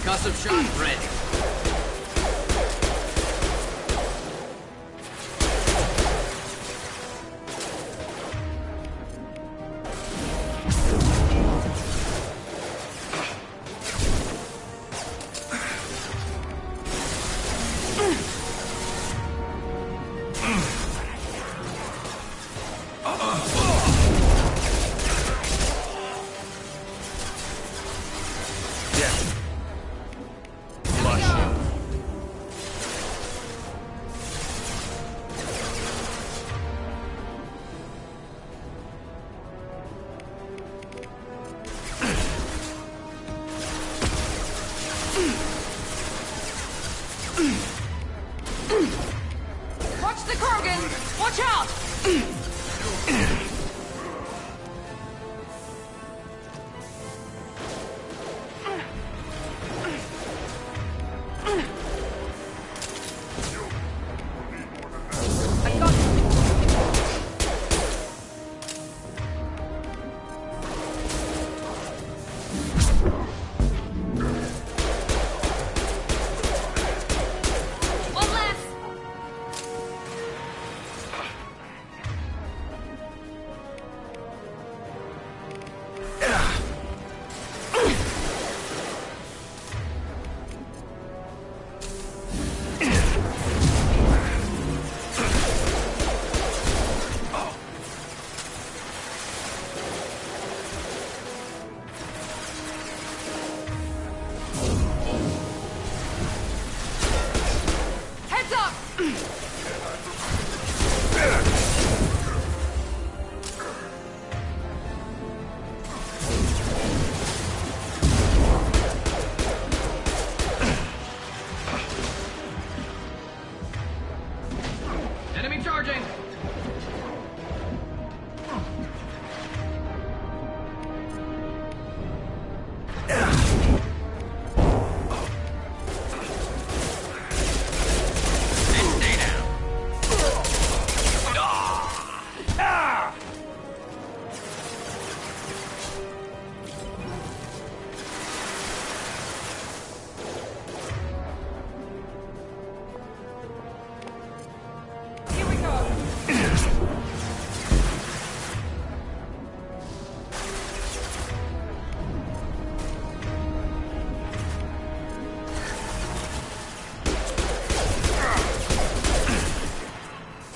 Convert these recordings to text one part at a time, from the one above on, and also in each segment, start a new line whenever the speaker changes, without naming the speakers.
Concussive shot ready.
Watch the Kurgan! Watch out! I got you. One left. Heads up!
Enemy charging! And stay down.
Here we go.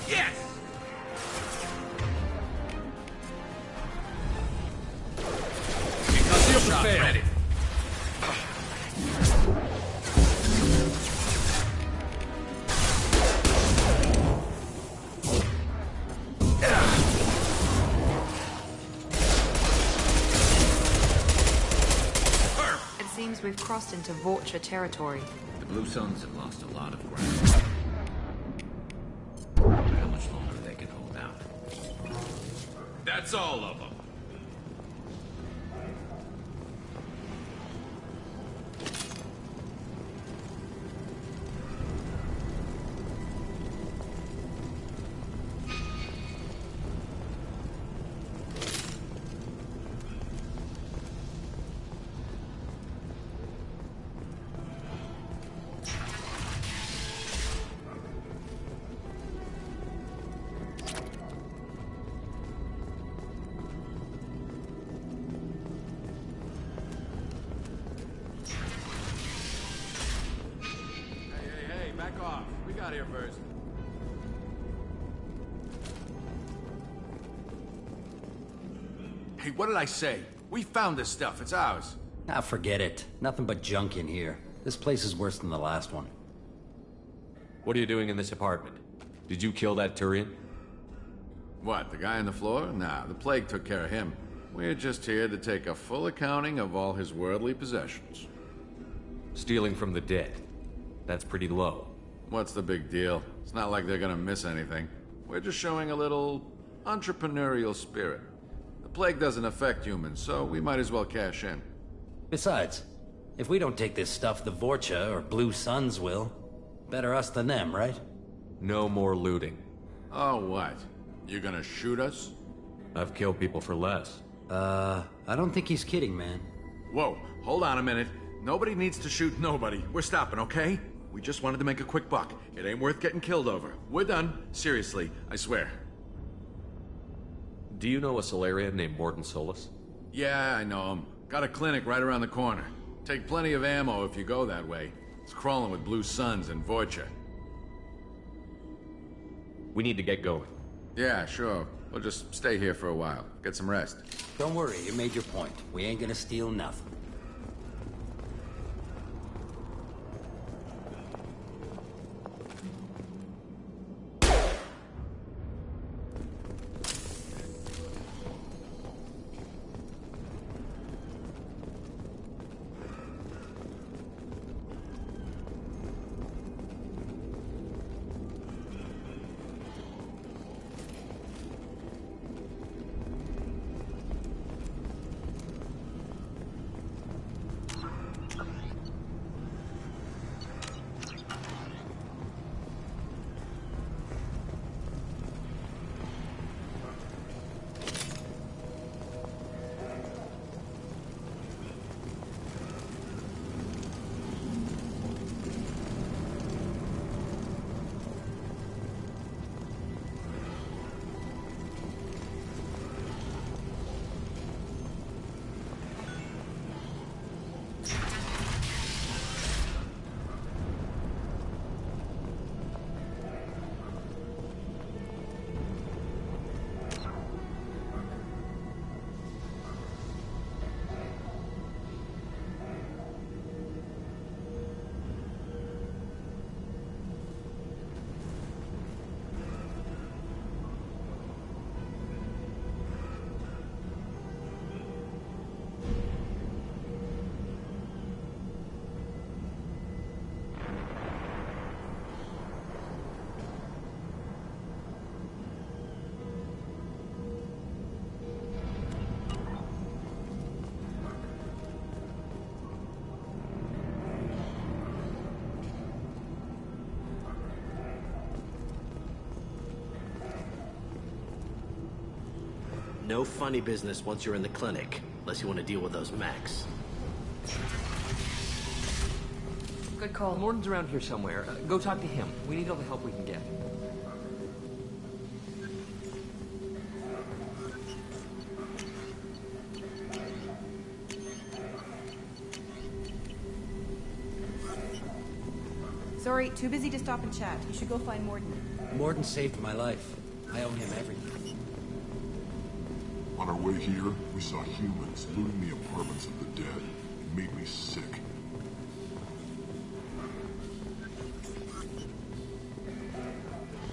Yes! Concussive shot ready.
It seems we've crossed into Vorcha territory.
The Blue Suns have lost a lot of ground. I wonder how much longer they can hold out.
That's all of them.
Hey, back off. We got here first. Hey, what did I say? We found this stuff. It's ours.
Ah, forget it. Nothing but junk in here. This place is worse than the last one.
What are you doing in this apartment? Did you kill that Turian?
What, the guy on the floor? Nah, the plague took care of him. We're just here to take a full accounting of all his worldly possessions.
Stealing from the dead. That's pretty low.
What's the big deal? It's not like they're gonna miss anything. We're just showing a little entrepreneurial spirit. The plague doesn't affect humans, so we might as well cash in.
Besides, if we don't take this stuff, the Vorcha or Blue Suns will. Better us than them, right?
No more looting.
Oh, what? You gonna shoot us?
I've killed people for less.
I don't think he's kidding, man.
Whoa, hold on a minute. Nobody needs to shoot nobody. We're stopping, okay? We just wanted to make a quick buck. It ain't worth getting killed over. We're done. Seriously, I swear.
Do you know a Solarian named Morton Solus?
Yeah, I know him. Got a clinic right around the corner. Take plenty of ammo if you go that way. It's crawling with Blue Suns and Vorcha.
We need to get going.
Yeah, sure. We'll just stay here for a while. Get some rest.
Don't worry, you made your point. We ain't gonna steal nothing.
No funny business once you're in the clinic, unless you want to deal with those mechs.
Good call.
Morton's around here somewhere. Go talk to him. We need all the help we can get.
Sorry, too busy to stop and chat. You should go find Morton.
Morton saved my life. I owe him everything.
On our way here, we saw humans looting the apartments of the dead. It made me sick.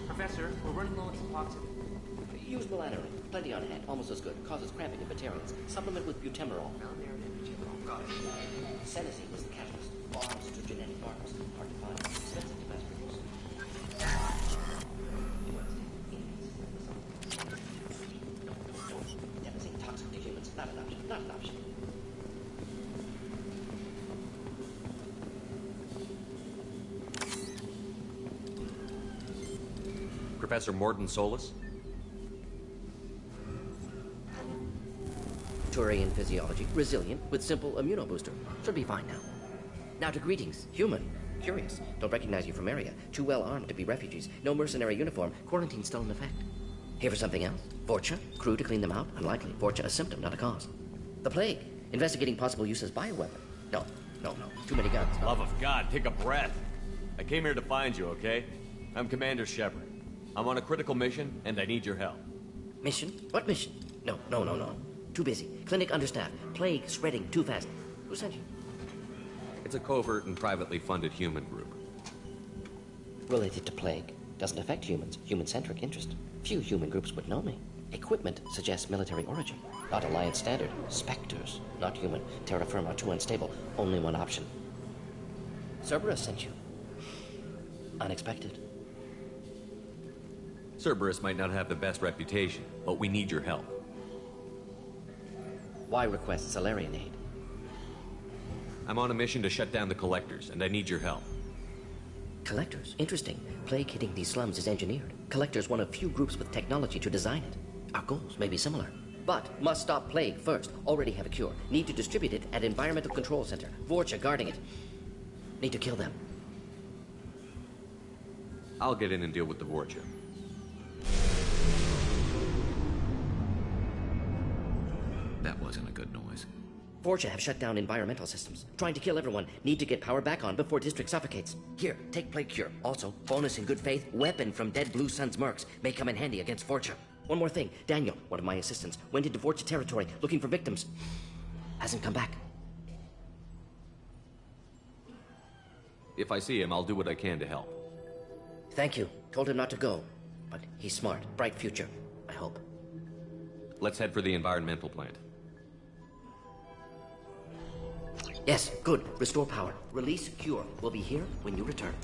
Professor, we're running low on suboxone.
Use melatonin. Plenty on hand. Almost as good. Causes cramping in vegetarians. Supplement with butemerol. Senescene is the catalyst. Arms to genetic arms. Hard to find. Expensive to mass produce. Devastating toxic to humans. Not an option. Not an option.
Professor Morton Solus?
Turian physiology. Resilient with simple immunobooster. Should be fine now. Now to greetings. Human. Curious. Don't recognize you from area. Too well armed to be refugees. No mercenary uniform. Quarantine still in effect. Here for something else? Vorcha? Crew to clean them out? Unlikely. Vorcha a symptom, not a cause. The plague. Investigating possible use as bioweapon. No. Too many guns.
Love of God, take a breath. I came here to find you, okay? I'm Commander Shepard. I'm on a critical mission, and I need your help.
Mission? What mission? No. Too busy. Clinic understaffed. Plague spreading too fast. Who sent you?
It's a covert and privately funded human group.
Related to plague. Doesn't affect humans. Human-centric interest. Few human groups would know me. Equipment suggests military origin. Not Alliance standard. Spectres. Not human. Terra firma too unstable. Only one option. Cerberus sent you. Unexpected.
Cerberus might not have the best reputation, but we need your help.
Why request Solarian aid?
I'm on a mission to shut down the Collectors, and I need your help.
Collectors? Interesting. Plague hitting these slums is engineered. Collectors one of few groups with technology to design it. Our goals may be similar. But must stop plague first. Already have a cure. Need to distribute it at Environmental Control Center. Vorcha guarding it. Need to kill them.
I'll get in and deal with the Vorcha.
That wasn't a good noise.
Vorcha have shut down environmental systems. Trying to kill everyone. Need to get power back on before District suffocates. Here, take Plague Cure. Also, bonus in good faith, weapon from dead Blue Sun's mercs. May come in handy against Vorcha. One more thing. Daniel, one of my assistants, went into Vorcha territory looking for victims. Hasn't come back.
If I see him, I'll do what I can to help.
Thank you. Told him not to go. But he's smart. Bright future. I hope.
Let's head for the environmental plant.
Yes, good. Restore power. Release Cure. We'll be here when you return.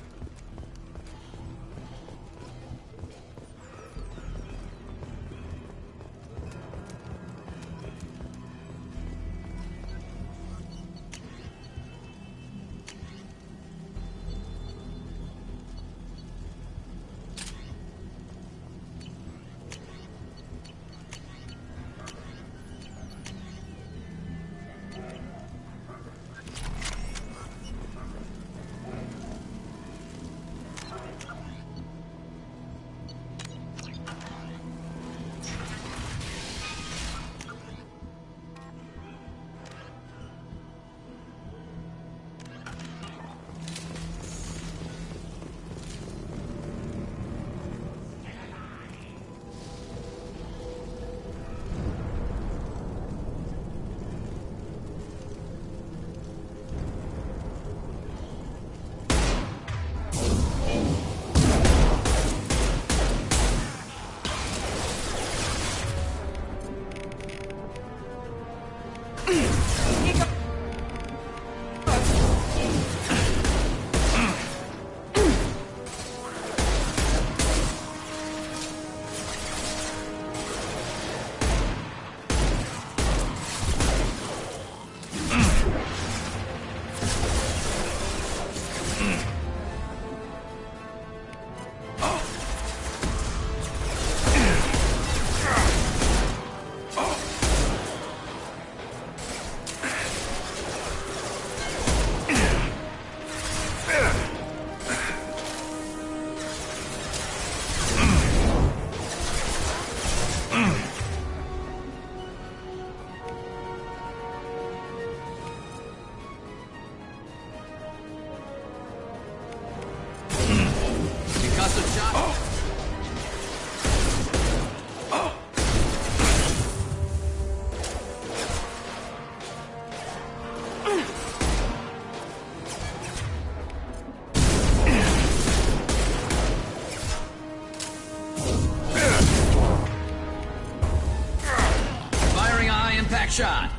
Shot.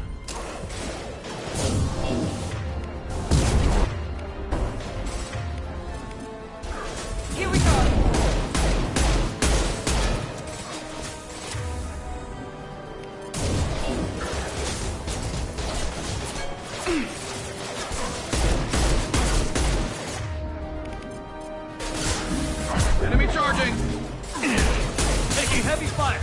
Here we go.
Enemy charging!
Taking heavy fire!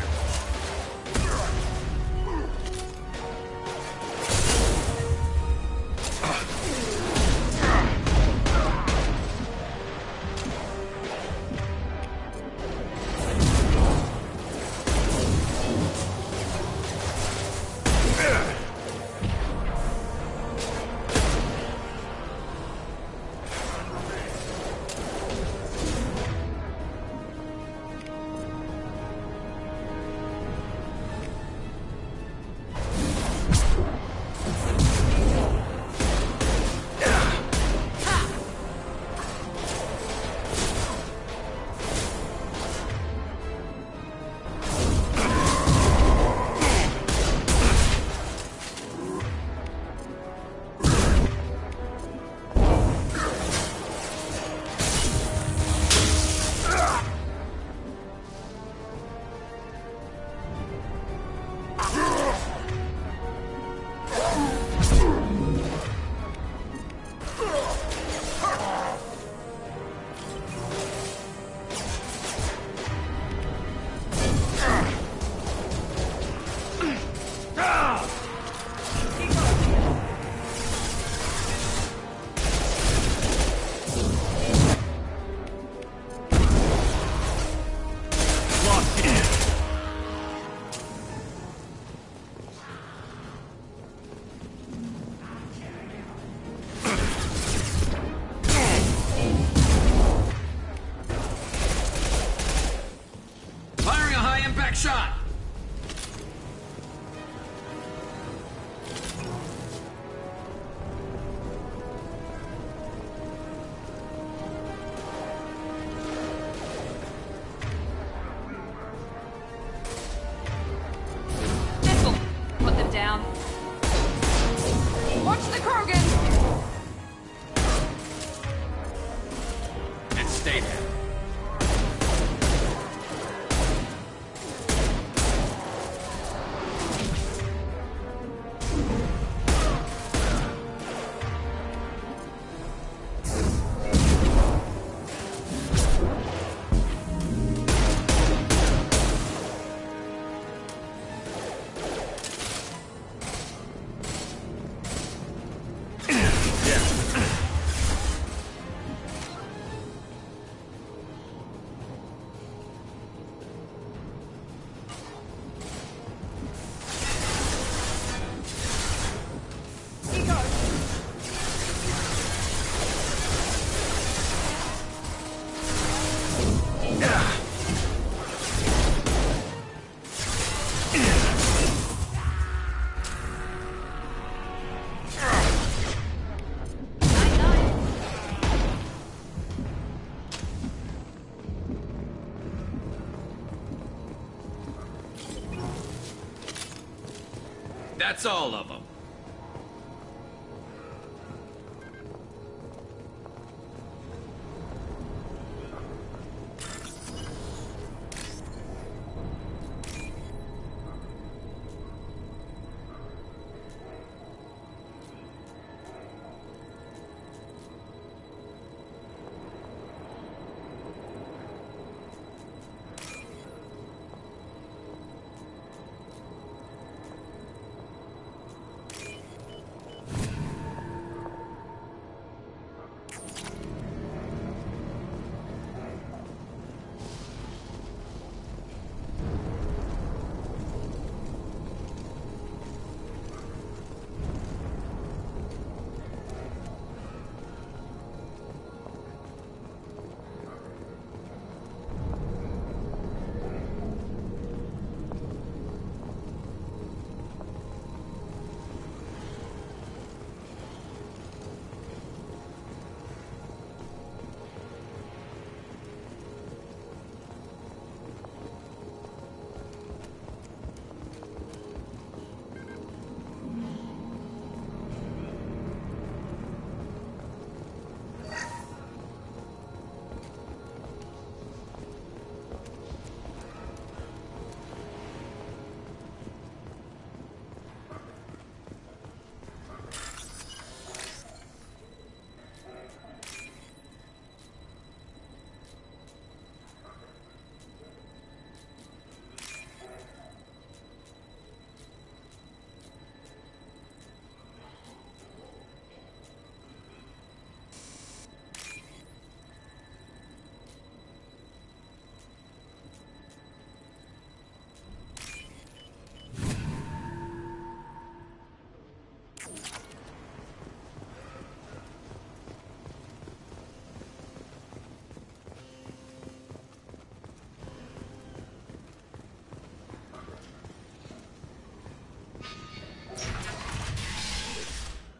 That's all of them.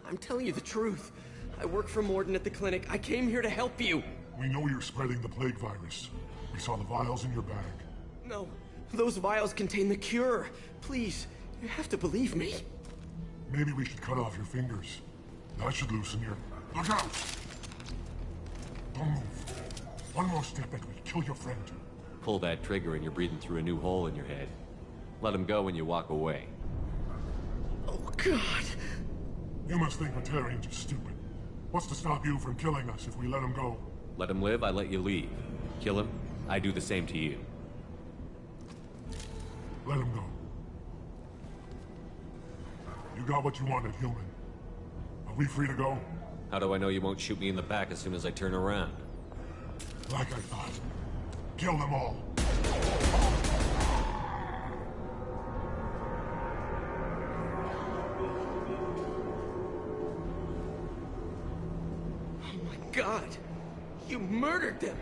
I'm telling you the truth. I work for Morden at the clinic. I came here to help you.
We know you're spreading the plague virus. We saw the vials in your bag.
No, those vials contain the cure. Please, you have to believe me.
Maybe we should cut off your fingers. That should loosen your... Look out! Don't move. One more step and we kill your friend.
Pull that trigger and you're breathing through a new hole in your head. Let him go when you walk away.
Oh, God.
You must think Batarians are stupid. What's to stop you from killing us if we let him go?
Let him live, I let you leave. Kill him, I do the same to you.
Let him go. You got what you wanted, human. Are we free to go?
How do I know you won't shoot me in the back as soon as I turn around?
Like I thought. Kill them all.
God, you murdered them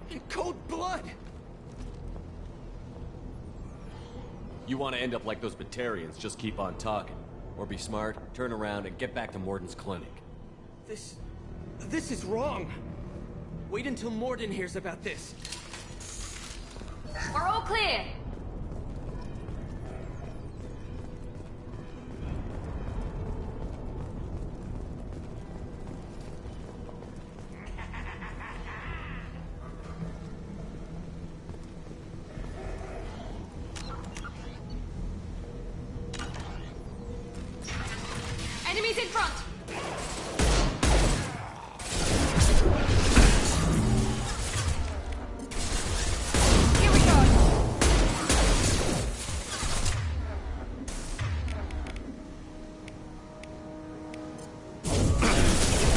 in cold blood.
You want to end up like those Batarians, just keep on talking. Or be smart, turn around, and get back to Morden's clinic.
This is wrong. Wait until Morden hears about this.
We're all clear. Enemies in front! Here we go!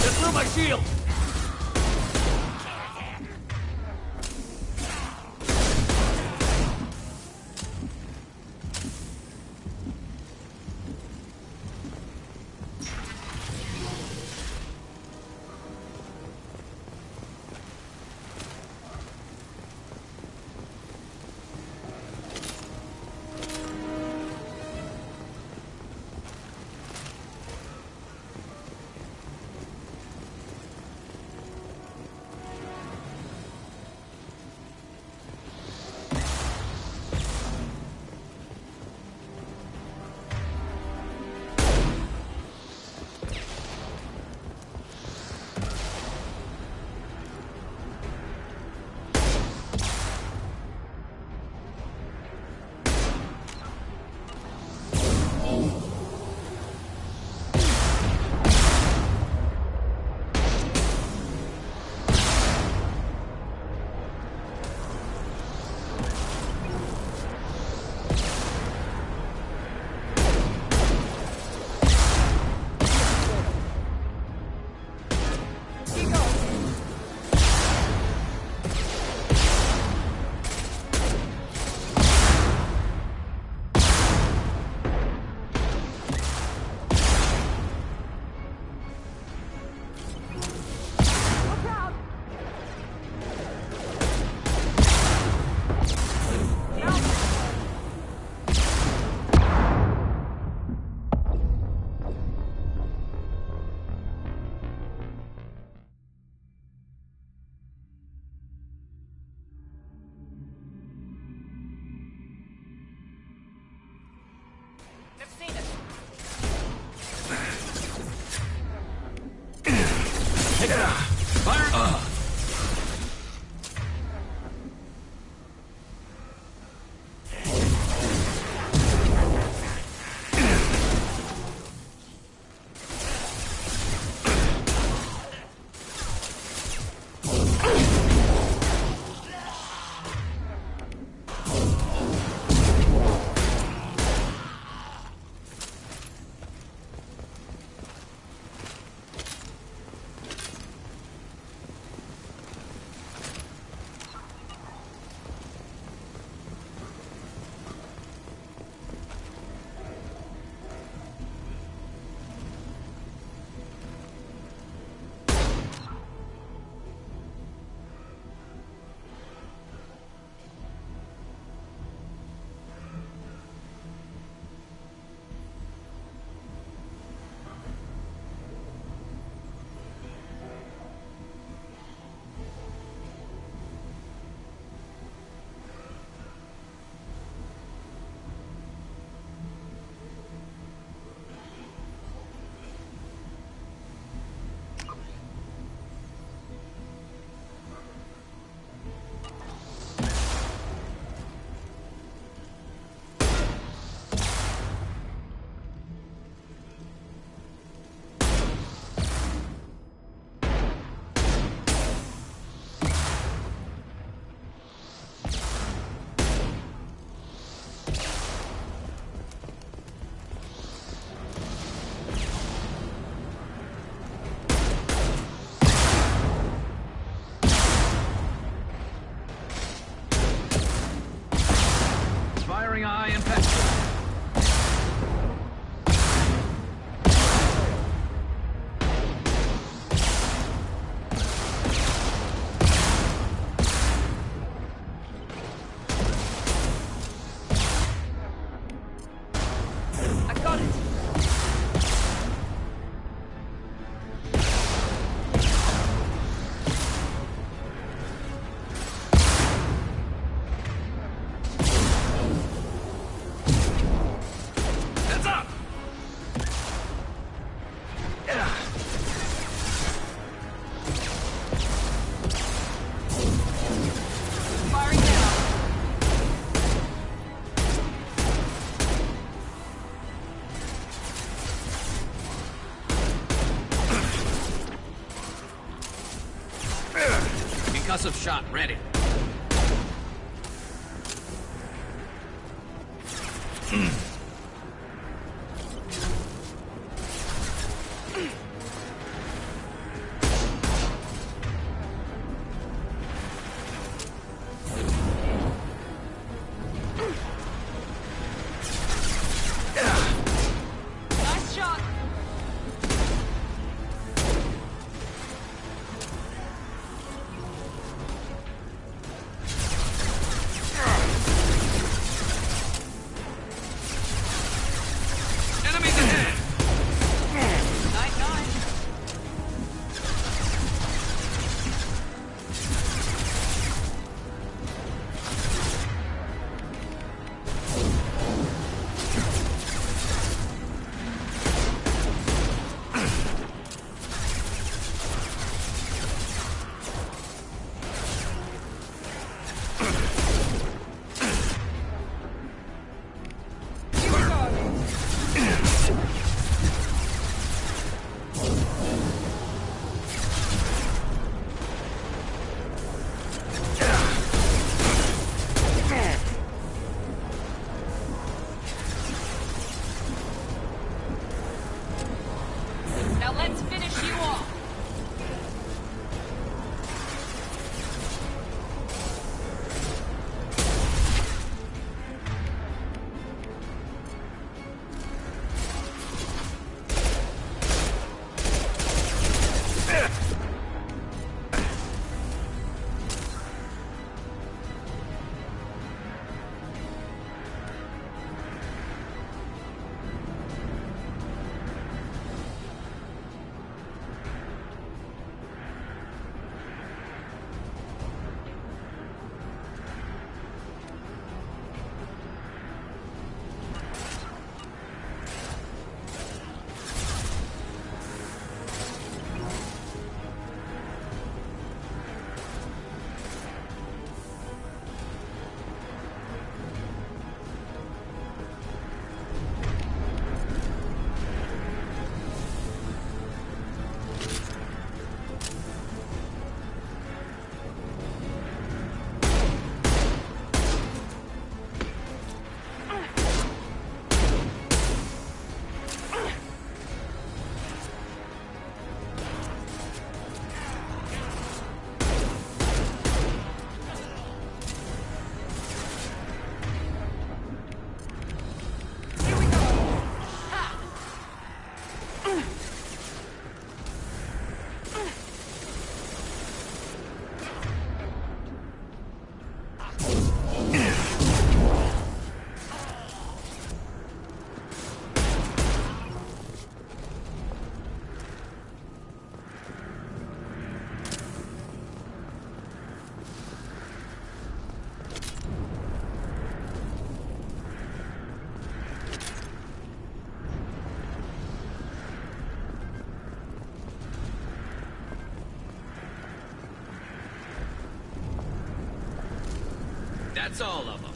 Get through my shield!
Take it out. Fire! Firing eye and pencil.
I got it.
Heads up!
Firing now.
Concussive shot ready.
Nice shot.
That's all of them.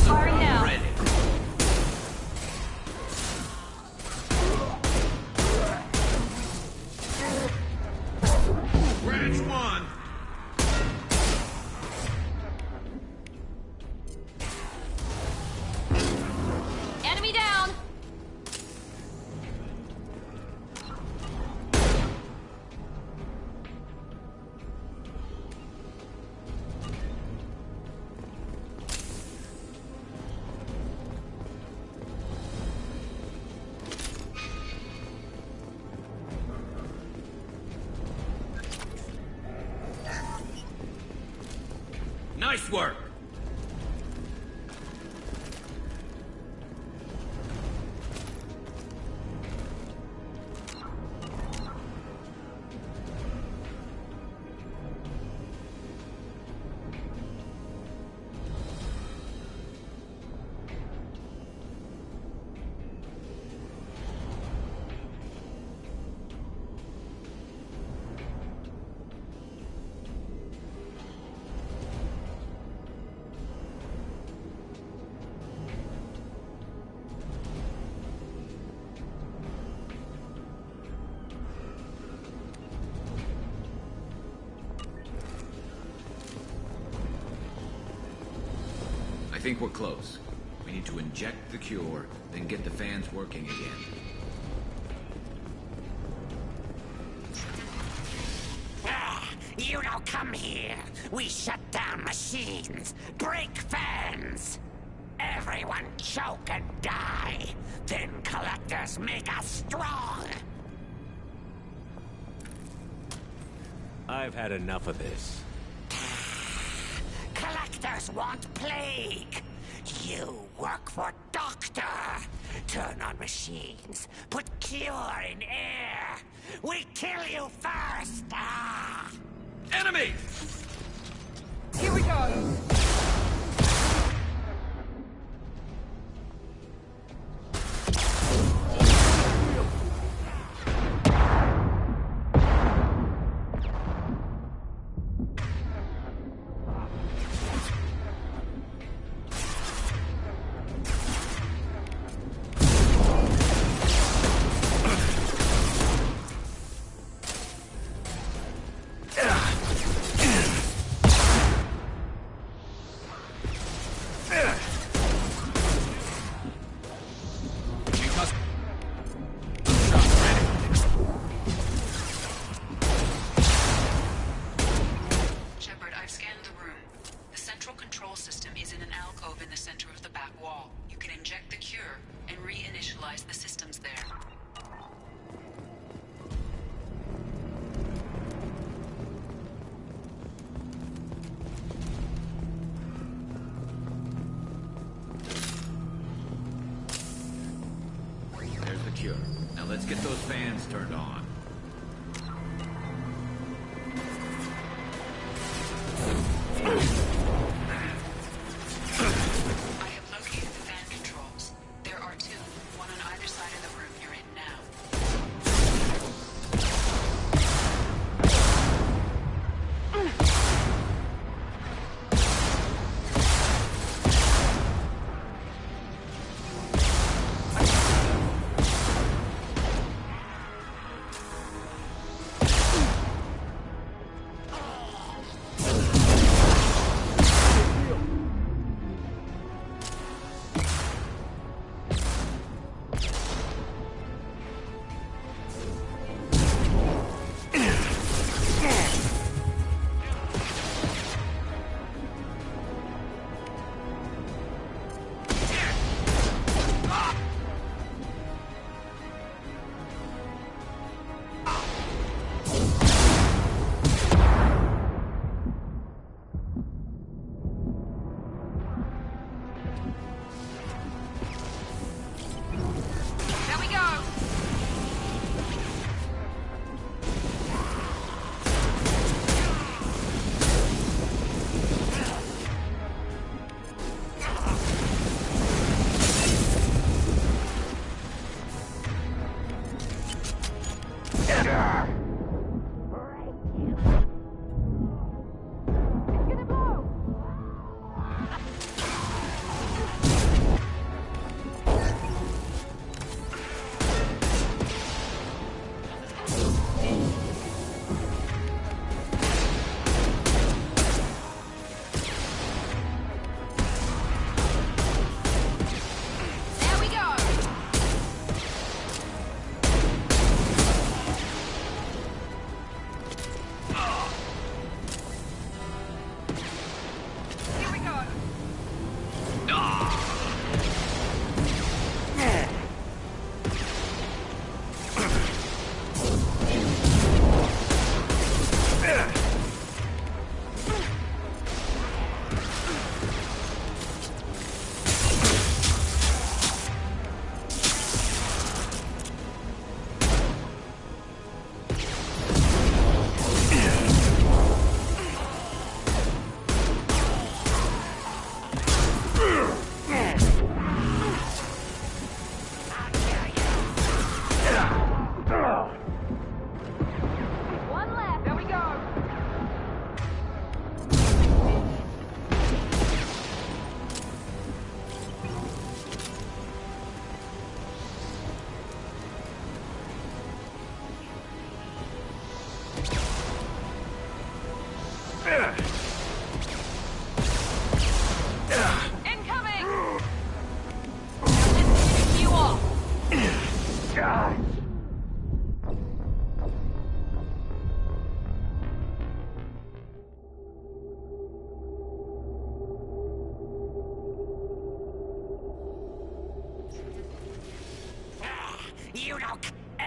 Firing now.
Ready.
Branch one!
Enemy down.
Nice work.
I think we're close. We need to inject the cure, then get the fans working again.
You don't come here. We shut down machines, break fans. Everyone choke and die. Then collectors make us strong.
I've had enough of this.
Collectors want plague. You work for Doctor. Turn on machines. Put cure in air. We kill you first.
Enemy!
Here we go. Reinitialize the systems there.
There's the cure. Now let's get those fans turned on.
I have located the fan controls. There are two, one on either side of the room you're in now.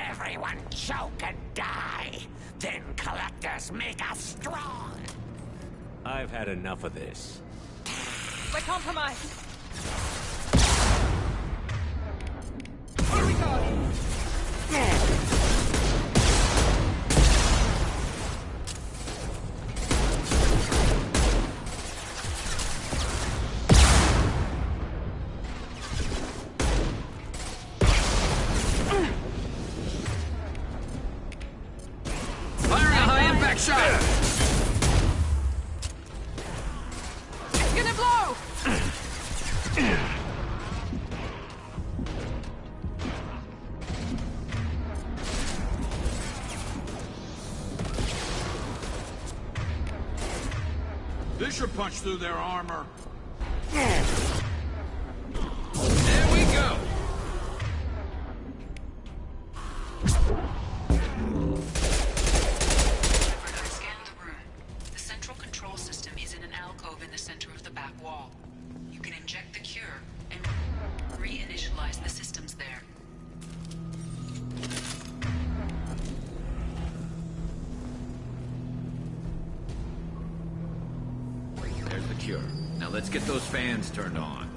Everyone choke and die. Then collectors make us strong.
I've had enough of this.
We're compromised. Here we go.
Firing a high-impact shot!
It's gonna blow!
This should punch through their armor. There we go!
I've scanned the room. The central control system is in an alcove in the center of the back wall. You can inject the cure and reinitialize the systems there.
There's the cure. Now let's get those fans turned on.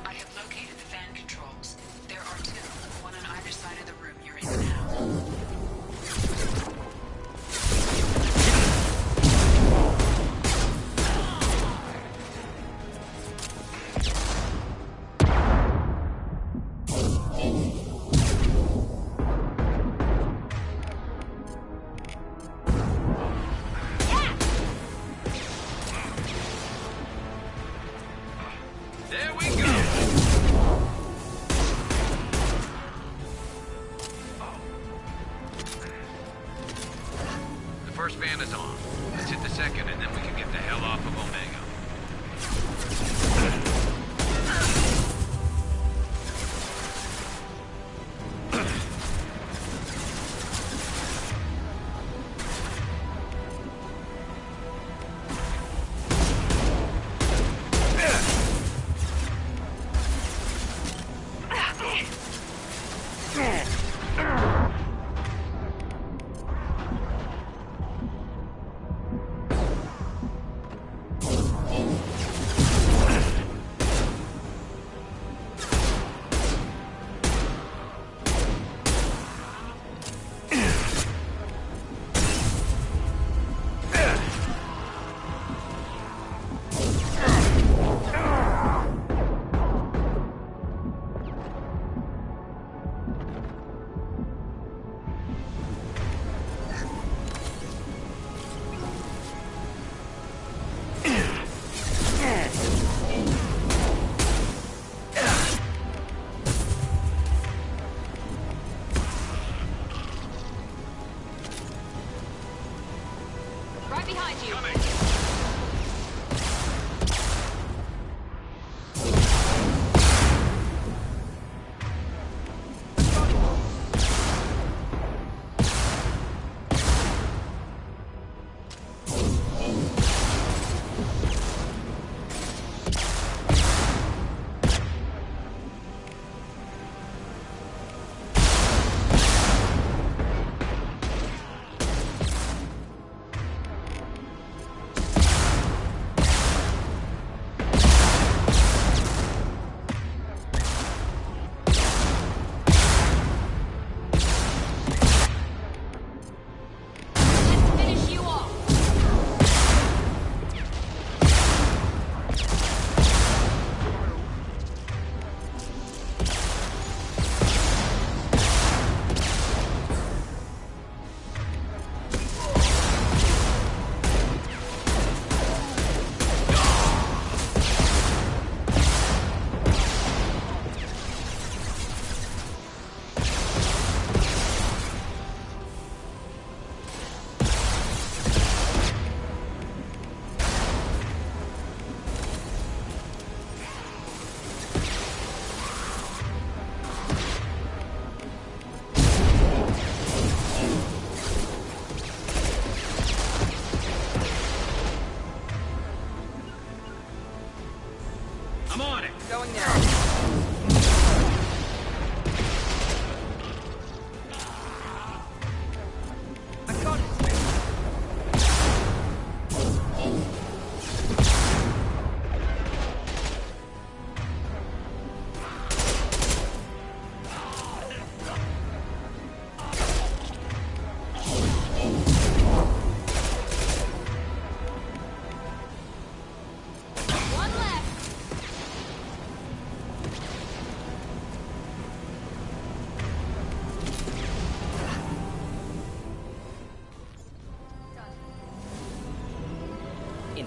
I have located the fan controls. There are two, one on either side of the room you're in now.
There we go!
The first fan is on. Let's hit the second, and then we can get the hell off of Omega.
Right behind you.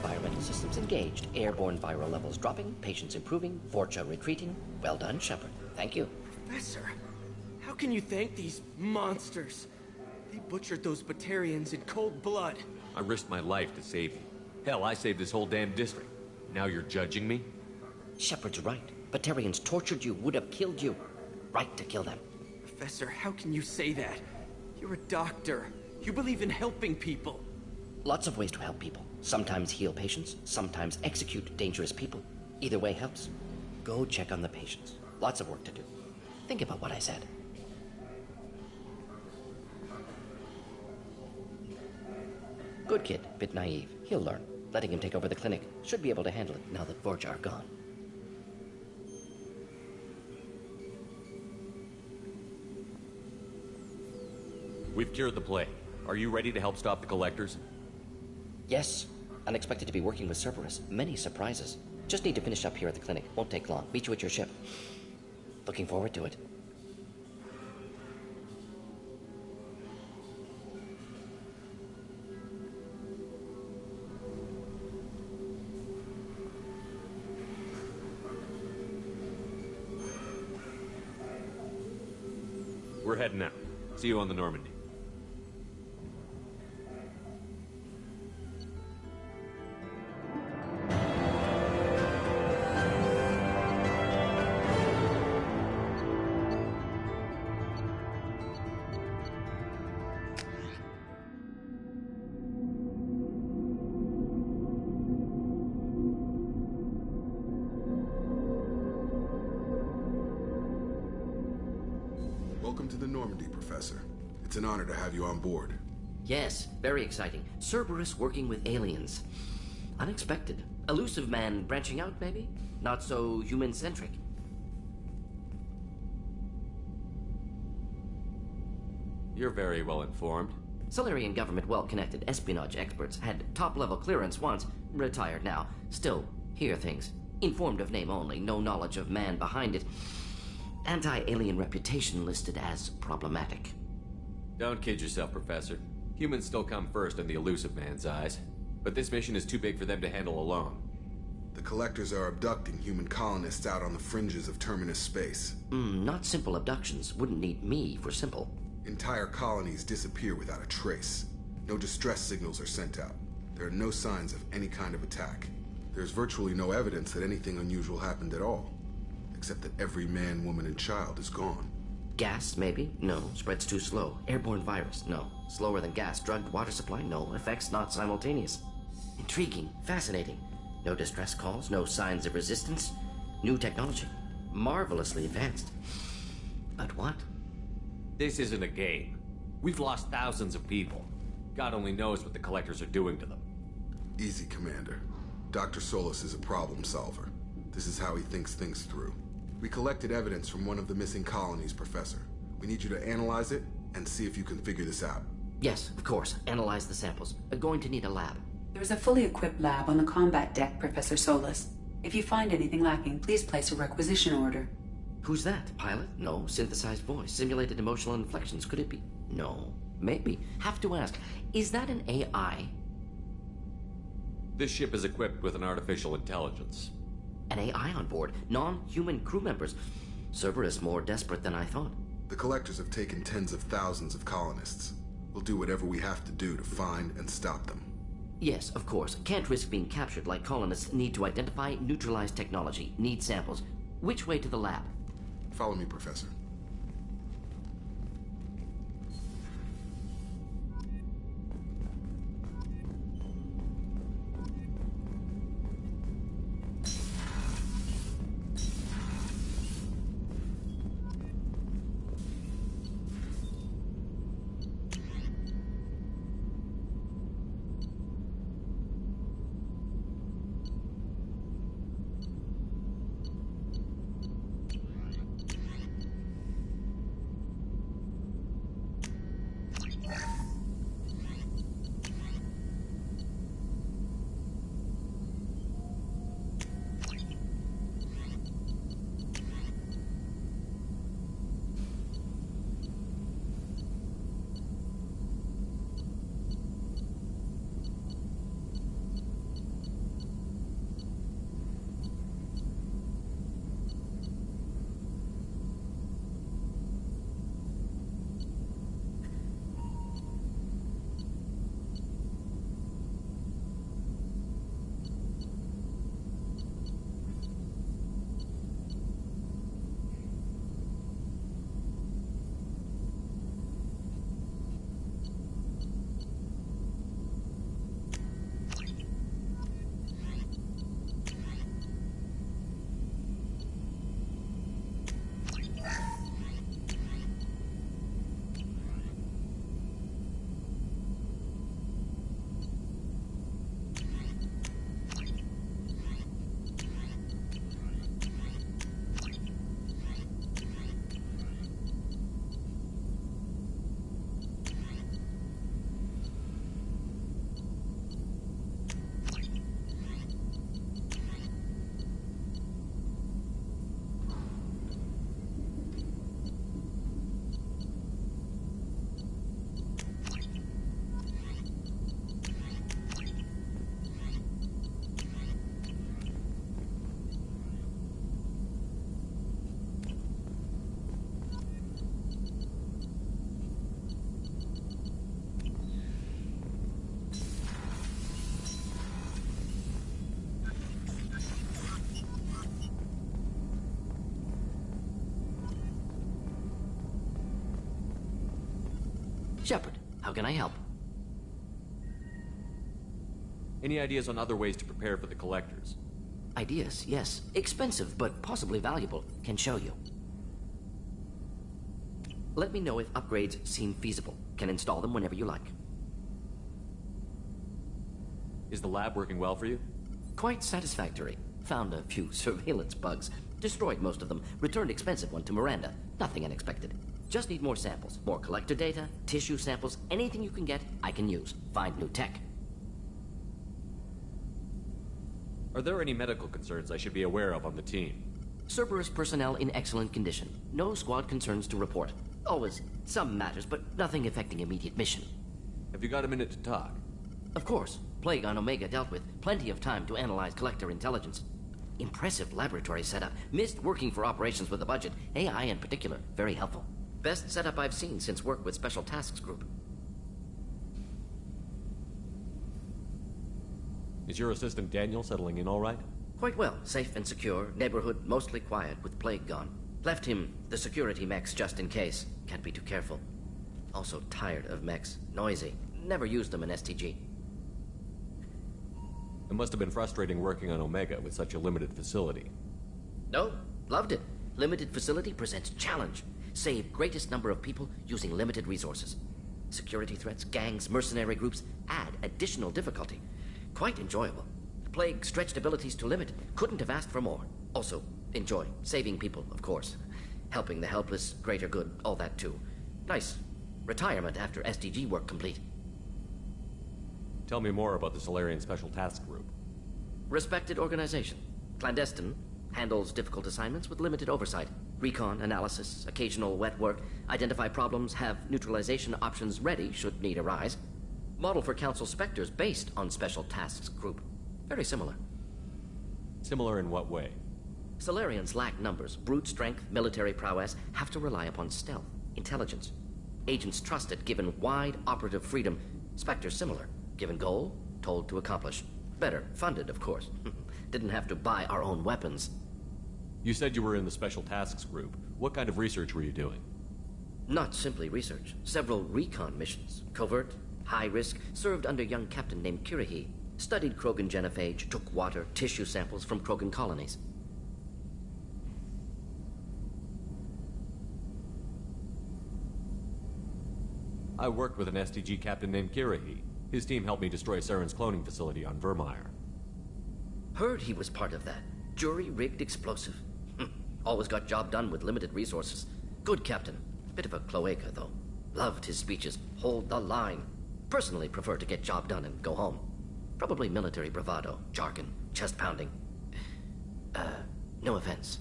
environmental systems engaged. Airborne viral levels dropping, patients improving, Vorcha retreating. Well done, Shepard. Thank you.
Professor, how can you thank these monsters? They butchered those Batarians in cold blood.
I risked my life to save you. Hell, I saved this whole damn district. Now you're judging me?
Shepard's right. Batarians tortured you, would have killed you. Right to kill them.
Professor, how can you say that? You're a doctor. You believe in helping people.
Lots of ways to help people. Sometimes heal patients, sometimes execute dangerous people. Either way helps. Go check on the patients. Lots of work to do. Think about what I said. Good kid, bit naive. He'll learn. Letting him take over the clinic. Should be able to handle it now that Vorcha are gone.
We've cured the plague. Are you ready to help stop the collectors?
Yes. Unexpected to be working with Cerberus. Many surprises. Just need to finish up here at the clinic. Won't take long. Meet you at your ship. Looking forward to it.
We're heading out. See you on the Normandy.
Welcome to the Normandy, Professor. It's an honor to have you on board.
Yes, very exciting. Cerberus working with aliens. Unexpected. Elusive man branching out, maybe? Not so human-centric.
You're very well informed.
Solarian government well-connected espionage experts had top-level clearance once, retired now. Still, hear things. Informed of name only, no knowledge of man behind it. Anti-alien reputation listed as problematic.
Don't kid yourself, Professor. Humans still come first in the elusive man's eyes. But this mission is too big for them to handle alone.
The Collectors are abducting human colonists out on the fringes of terminus space.
Not simple abductions. Wouldn't need me for simple.
Entire colonies disappear without a trace. No distress signals are sent out. There are no signs of any kind of attack. There's virtually no evidence that anything unusual happened at all. Except that every man, woman, and child is gone.
Gas, maybe? No. Spreads too slow. Airborne virus? No. Slower than gas. Drugged water supply? No. Effects not simultaneous. Intriguing. Fascinating. No distress calls. No signs of resistance. New technology. Marvelously advanced. But what?
This isn't a game. We've lost thousands of people. God only knows what the Collectors are doing to them.
Easy, Commander. Dr. Solus is a problem solver. This is how he thinks things through. We collected evidence from one of the missing colonies, Professor. We need you to analyze it and see if you can figure this out.
Yes, of course. Analyze the samples. Going to need a lab.
There is a fully equipped lab on the combat deck, Professor Solus. If you find anything lacking, please place a requisition order.
Who's that? Pilot? No. Synthesized voice. Simulated emotional inflections. Could it be? No. Maybe. Have to ask. Is that an AI?
This ship is equipped with an artificial intelligence.
An AI on board. Non-human crew members. Cerberus more desperate than I thought.
The Collectors have taken tens of thousands of colonists. We'll do whatever we have to do to find and stop them.
Yes, of course. Can't risk being captured like colonists need to identify, neutralize technology, need samples. Which way to the lab?
Follow me, Professor.
Shepard, how can I help?
Any ideas on other ways to prepare for the collectors?
Ideas, yes. Expensive, but possibly valuable. Can show you. Let me know if upgrades seem feasible. Can install them whenever you like.
Is the lab working well for you?
Quite satisfactory. Found a few surveillance bugs. Destroyed most of them. Returned expensive one to Miranda. Nothing unexpected. Just need more samples. More collector data, tissue samples, anything you can get, I can use. Find new tech.
Are there any medical concerns I should be aware of on the team?
Cerberus personnel in excellent condition. No squad concerns to report. Always some matters, but nothing affecting immediate mission.
Have you got a minute to talk?
Of course. Plague on Omega dealt with. Plenty of time to analyze collector intelligence. Impressive laboratory setup. Missed working for operations with a budget. AI in particular. Very helpful. Best setup I've seen since work with Special Tasks Group.
Is your assistant Daniel settling in all right?
Quite well. Safe and secure. Neighborhood mostly quiet with Plague gone. Left him the security mechs just in case. Can't be too careful. Also tired of mechs. Noisy. Never used them in STG.
It must have been frustrating working on Omega with such a limited facility.
No, loved it. Limited facility presents challenge. Save greatest number of people using limited resources. Security threats, gangs, mercenary groups add additional difficulty. Quite enjoyable. Plague stretched abilities to limit. Couldn't have asked for more. Also, enjoy. Saving people, of course. Helping the helpless, greater good, all that too. Nice. Retirement after SDG work complete.
Tell me more about the Solarian Special Task Group.
Respected organization. Clandestine. Handles difficult assignments with limited oversight. Recon, analysis, occasional wet work. Identify problems, have neutralization options ready should need arise. Model for Council Spectres based on Special Tasks Group. Very similar.
Similar in what way?
Solarians lack numbers, brute strength, military prowess, have to rely upon stealth, intelligence. Agents trusted, given wide operative freedom. Spectres similar. Given goal, told to accomplish. Better, funded, of course. Didn't have to buy our own weapons.
You said you were in the Special Tasks Group. What kind of research were you doing?
Not simply research. Several recon missions. Covert, high risk, served under a young captain named Kirihi. Studied Krogan genophage, took water, tissue samples from Krogan colonies.
I worked with an STG captain named Kirihi. His team helped me destroy Saren's cloning facility on Vermeer.
Heard he was part of that. Jury-rigged explosive. Always got job done with limited resources. Good captain. Bit of a cloaca, though. Loved his speeches. Hold the line. Personally prefer to get job done and go home. Probably military bravado, jargon, chest pounding. No offense.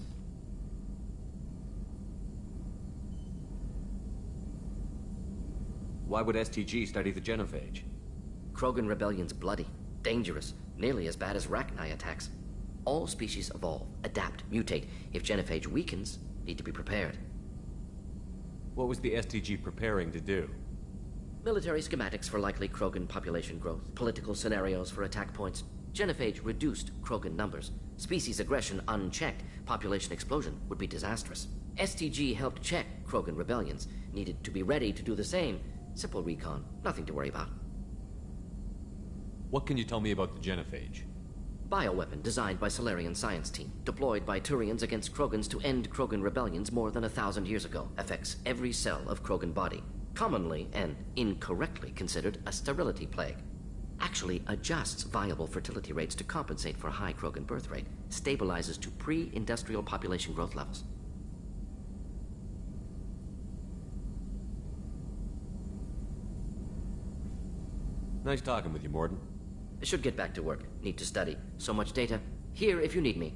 Why would STG study the genophage?
Krogan rebellion's bloody, dangerous, nearly as bad as Rachni attacks. All species evolve, adapt, mutate. If genophage weakens, need to be prepared.
What was the STG preparing to do?
Military schematics for likely Krogan population growth, political scenarios for attack points. Genophage reduced Krogan numbers. Species aggression unchecked, population explosion would be disastrous. STG helped check Krogan rebellions. Needed to be ready to do the same. Simple recon, nothing to worry about.
What can you tell me about the genophage?
Bioweapon designed by Solarian science team, deployed by Turians against Krogans to end Krogan rebellions more than 1,000 years ago. Affects every cell of Krogan body. Commonly and incorrectly considered a sterility plague. Actually adjusts viable fertility rates to compensate for a high Krogan birth rate. Stabilizes to pre-industrial population growth levels.
Nice talking with you, Morden.
I should get back to work. Need to study. So much data. Here if you need me.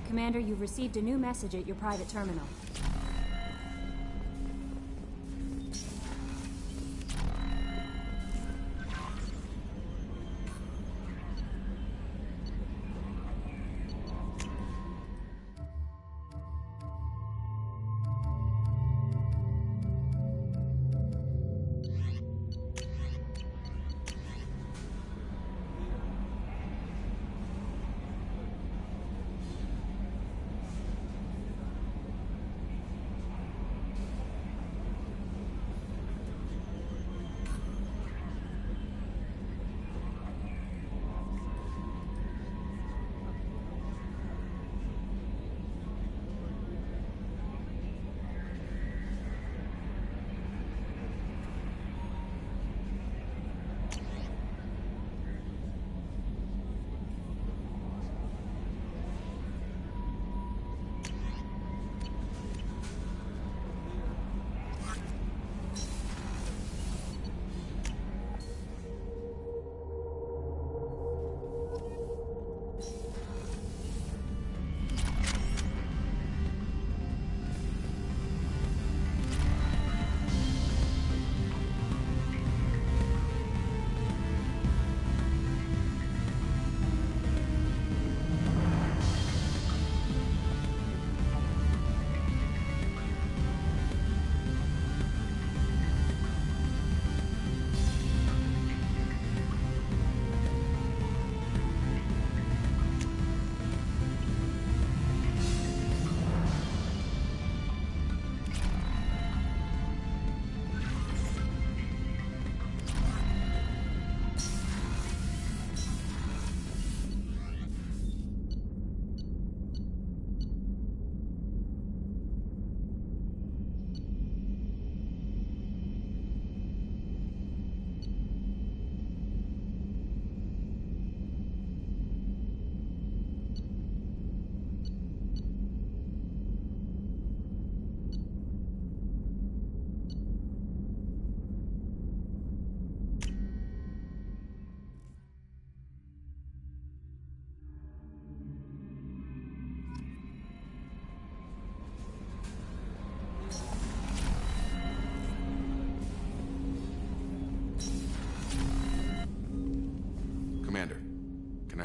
Commander, you've received a new message at your private terminal.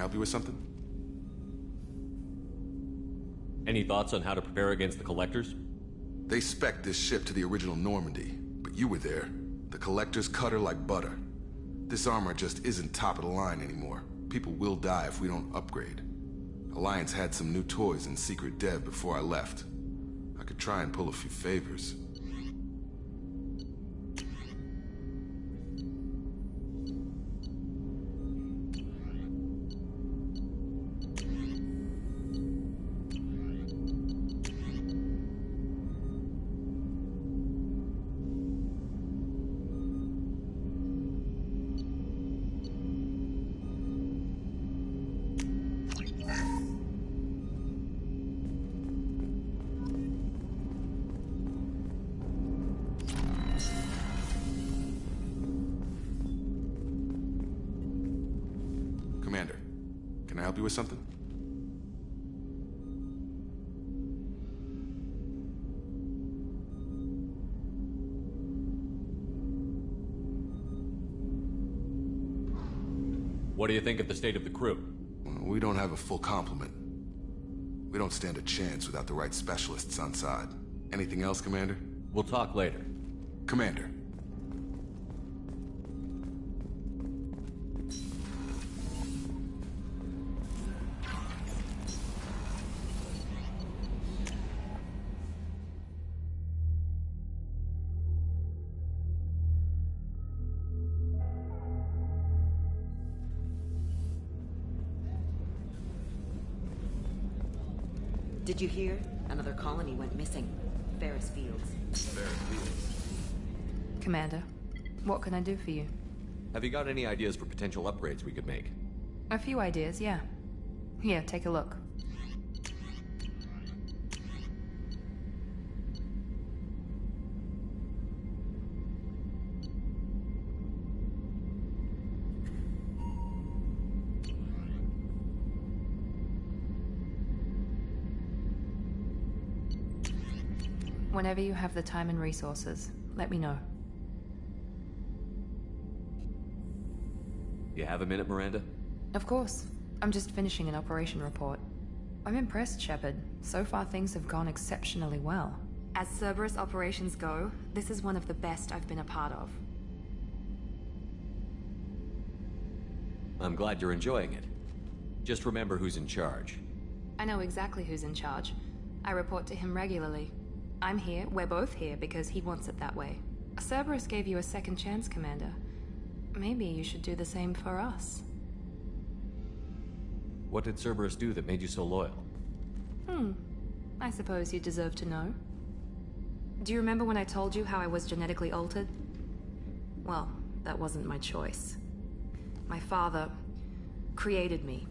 help you with something?
Any thoughts on how to prepare against the Collectors?
They spec'd this ship to the original Normandy, but you were there. The Collectors cut her like butter. This armor just isn't top of the line anymore. People will die if we don't upgrade. Alliance had some new toys in secret dev before I left. I could try and pull a few favors. Commander, can I help you with something?
What do you think of the state of the crew?
We don't have a full complement. We don't stand a chance without the right specialists on side. Anything else, Commander?
We'll talk later.
Commander.
Did you hear? Another colony went missing. Ferris Fields.
Ferris Fields.
Commander, what can I do for you?
Have you got any ideas for potential upgrades we could make?
A few ideas, yeah. Here, take a look. Whenever you have the time and resources, let me know.
You have a minute, Miranda?
Of course. I'm just finishing an operation report. I'm impressed, Shepard. So far things have gone exceptionally well. As Cerberus operations go, this is one of the best I've been a part of.
I'm glad you're enjoying it. Just remember who's in charge.
I know exactly who's in charge. I report to him regularly. I'm here, we're both here, because he wants it that way. Cerberus gave you a second chance, Commander. Maybe you should do the same for us.
What did Cerberus do that made you so loyal?
I suppose you deserve to know. Do you remember when I told you how I was genetically altered? Well, that wasn't my choice. My father created me.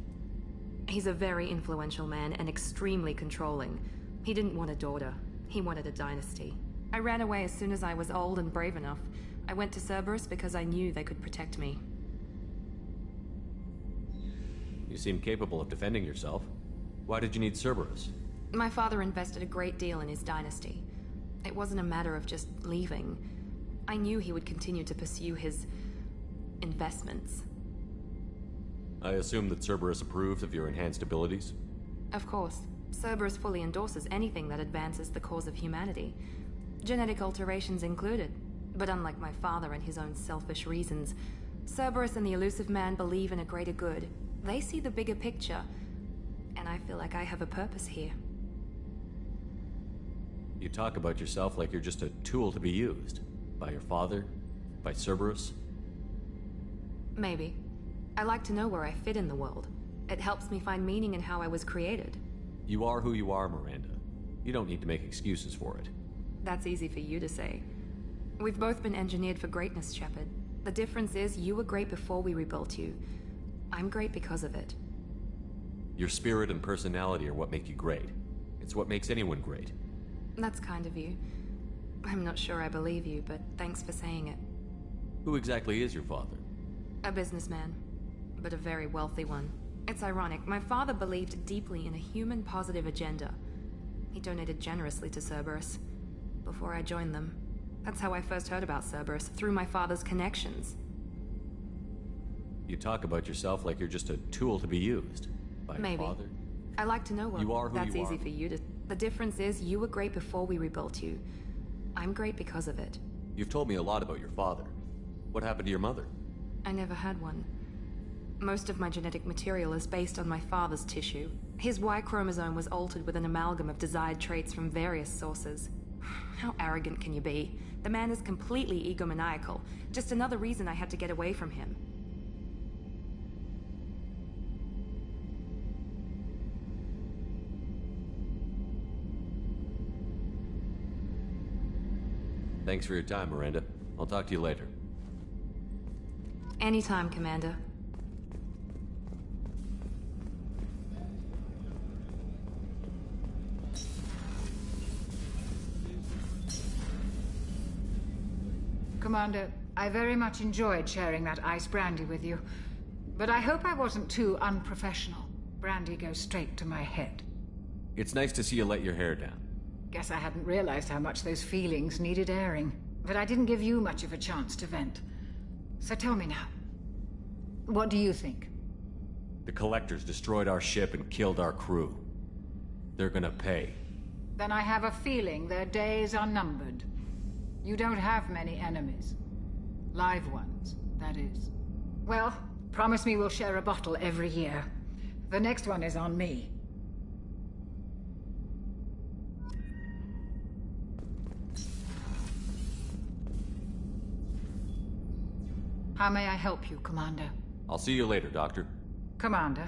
He's a very influential man and extremely controlling. He didn't want a daughter. He wanted a dynasty. I ran away as soon as I was old and brave enough. I went to Cerberus because I knew they could protect me.
You seem capable of defending yourself. Why did you need Cerberus?
My father invested a great deal in his dynasty. It wasn't a matter of just leaving. I knew he would continue to pursue his investments.
I assume that Cerberus approved of your enhanced abilities?
Of course. Cerberus fully endorses anything that advances the cause of humanity. Genetic alterations included. But unlike my father and his own selfish reasons, Cerberus and the Elusive Man believe in a greater good. They see the bigger picture, and I feel like I have a purpose here.
You talk about yourself like you're just a tool to be used. By your father? By Cerberus?
Maybe. I like to know where I fit in the world. It helps me find meaning in how I was created.
You are who you are, Miranda. You don't need to make excuses for it.
That's easy for you to say. We've both been engineered for greatness, Shepard. The difference is you were great before we rebuilt you. I'm great because of it.
Your spirit and personality are what make you great. It's what makes anyone great.
That's kind of you. I'm not sure I believe you, but thanks for saying it.
Who exactly is your father?
A businessman, but a very wealthy one. It's ironic. My father believed deeply in a human-positive agenda. He donated generously to Cerberus before I joined them. That's how I first heard about Cerberus, through my father's connections.
You talk about yourself like you're just a tool to be used. By
Maybe.
your father?
I like to know what.
You are who
That's
you
easy
are.
for you to... The difference is, you were great before we rebuilt you. I'm great because of it.
You've told me a lot about your father. What happened to your mother?
I never had one. Most of my genetic material is based on my father's tissue. His Y chromosome was altered with an amalgam of desired traits from various sources. How arrogant can you be? The man is completely egomaniacal. Just another reason I had to get away from him.
Thanks for your time, Miranda. I'll talk to you later.
Anytime, Commander.
Commander, I very much enjoyed sharing that ice brandy with you. But I hope I wasn't too unprofessional. Brandy goes straight to my head.
It's nice to see you let your hair down.
Guess I hadn't realized how much those feelings needed airing. But I didn't give you much of a chance to vent. So tell me now. What do you think?
The Collectors destroyed our ship and killed our crew. They're gonna pay.
Then I have a feeling their days are numbered. You don't have many enemies. Live ones, that is. Well, promise me we'll share a bottle every year. The next one is on me. How may I help you, Commander?
I'll see you later, Doctor.
Commander?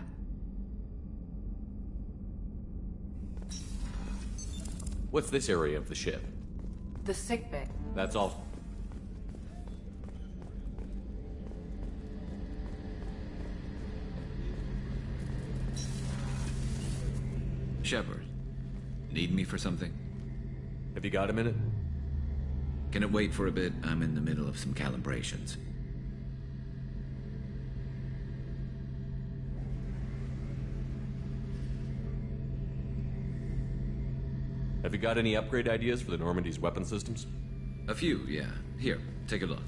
What's this area of the ship?
The sickbay.
That's all.
Shepard, need me for something?
Have you got a minute?
Can it wait for a bit? I'm in the middle of some calibrations.
Have you got any upgrade ideas for the Normandy's weapon systems?
A few, yeah. Here, take a look.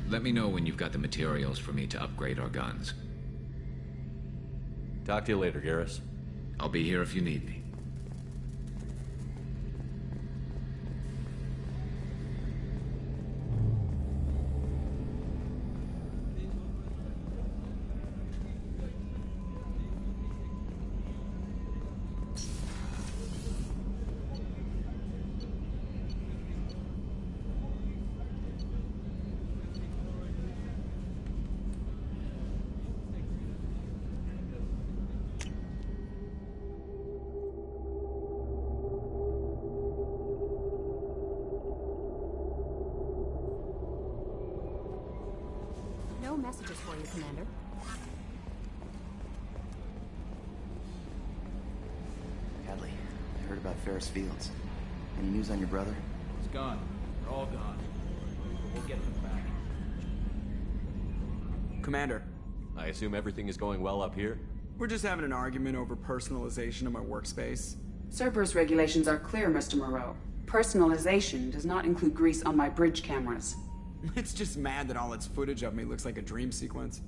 Let me know when you've got the materials for me to upgrade our guns.
Talk to you later, Garrus.
I'll be here if you need me.
No messages for you, Commander.
Hadley, I heard about Ferris Fields. Any news on your brother?
He's gone. They're all gone. But we'll get them back.
Commander.
I assume everything is going well up here?
We're just having an argument over personalization of my workspace.
Cerberus regulations are clear, Mr. Moreau. Personalization does not include grease on my bridge cameras.
It's just mad that all its footage of me looks like a dream sequence.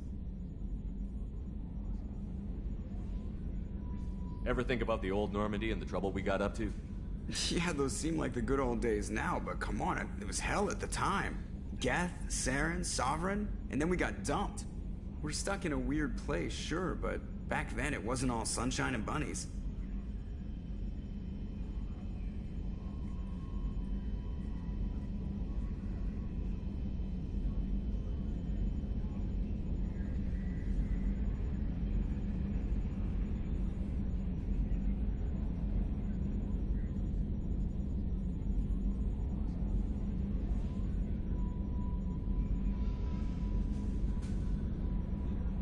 Ever think about the old Normandy and the trouble we got up to?
Yeah, those seem like the good old days now, but come on, it was hell at the time. Geth, Saren, Sovereign, and then we got dumped. We're stuck in a weird place, sure, but back then it wasn't all sunshine and bunnies.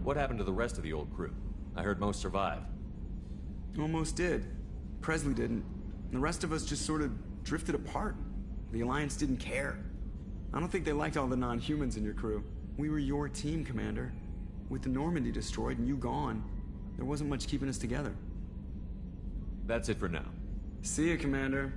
What happened to the rest of the old crew? I heard most survived.
Almost did. Presley didn't. The rest of us just sort of drifted apart. The Alliance didn't care. I don't think they liked all the non-humans in your crew. We were your team, Commander. With the Normandy destroyed and you gone, there wasn't much keeping us together.
That's it for now.
See ya, Commander.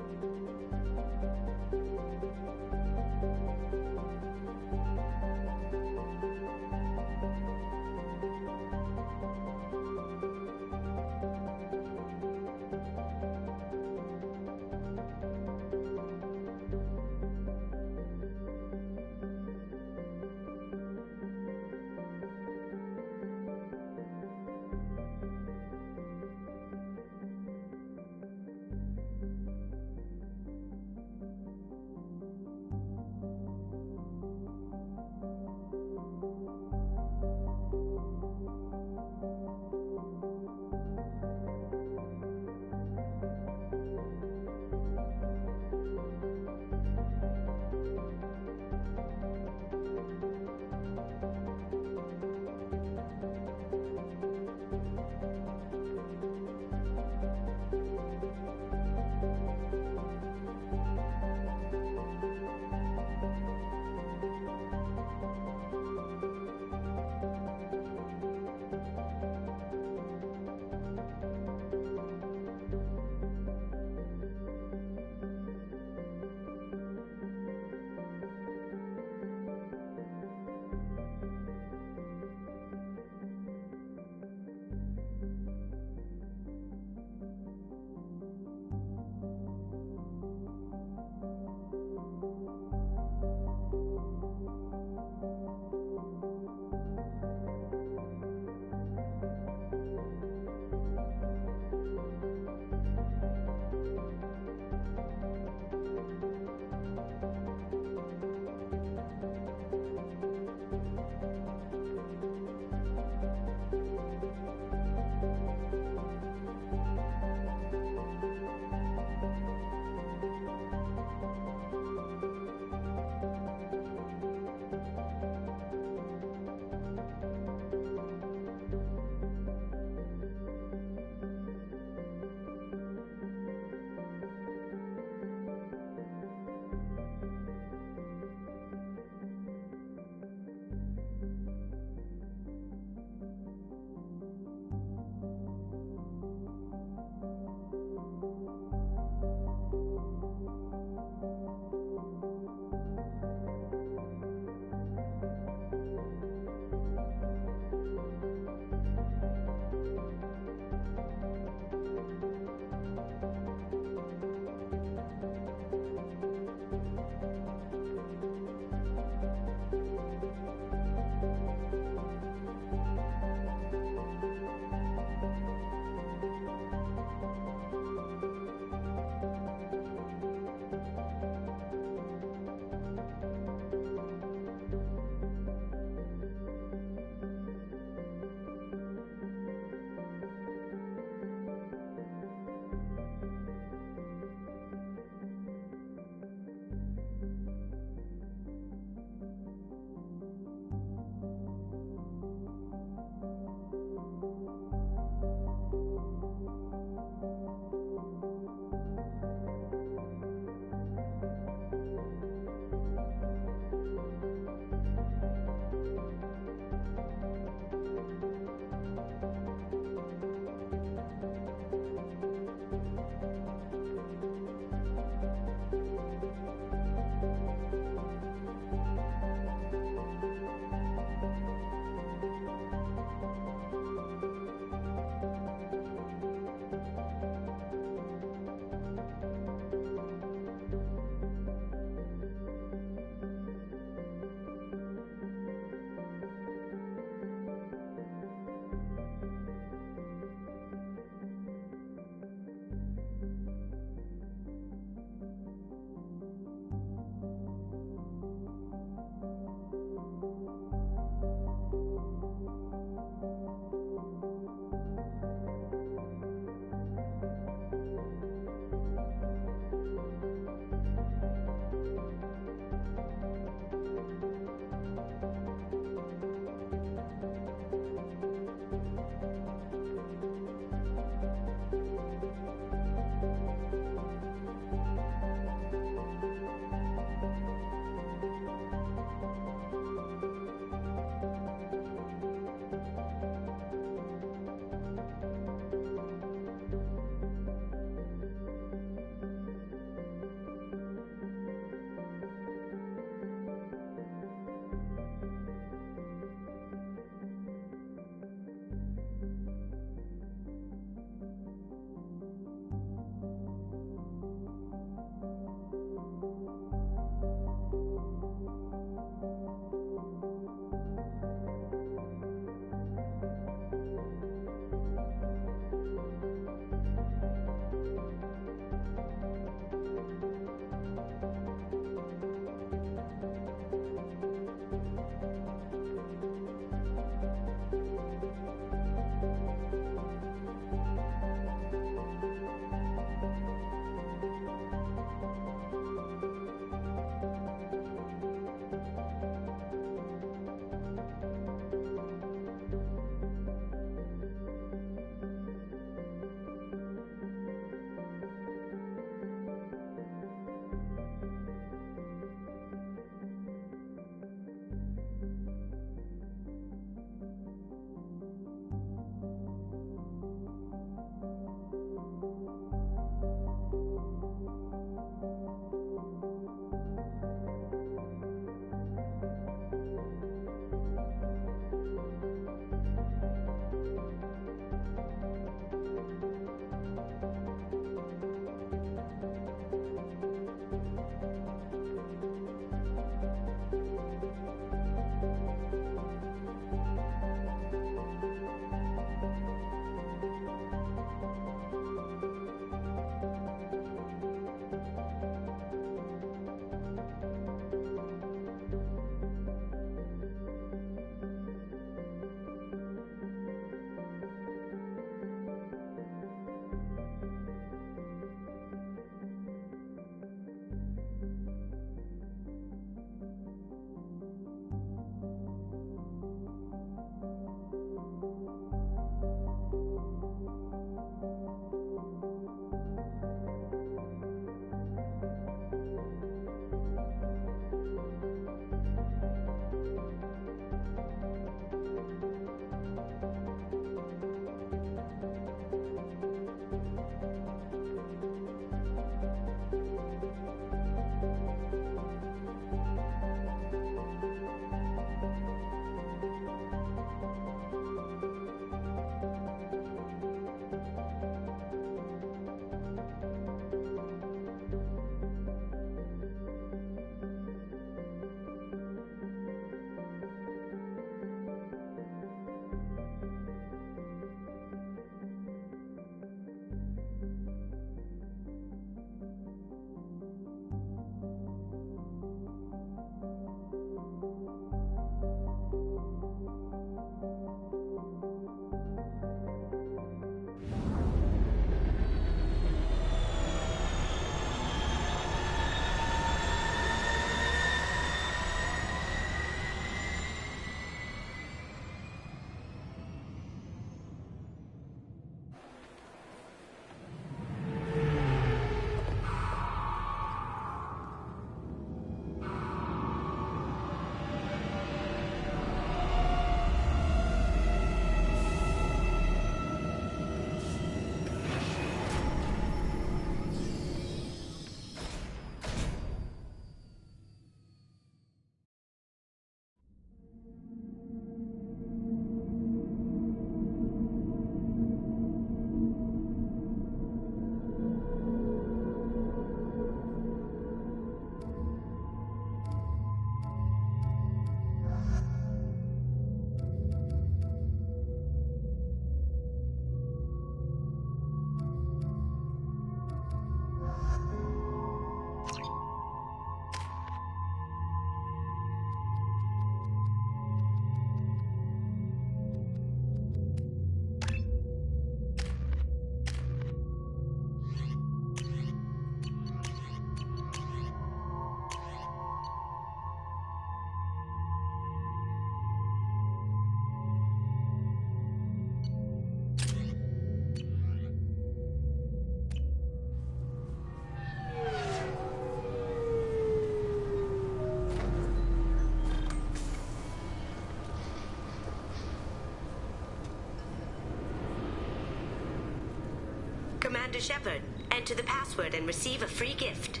Commander Shepard. Enter the password and receive a free gift.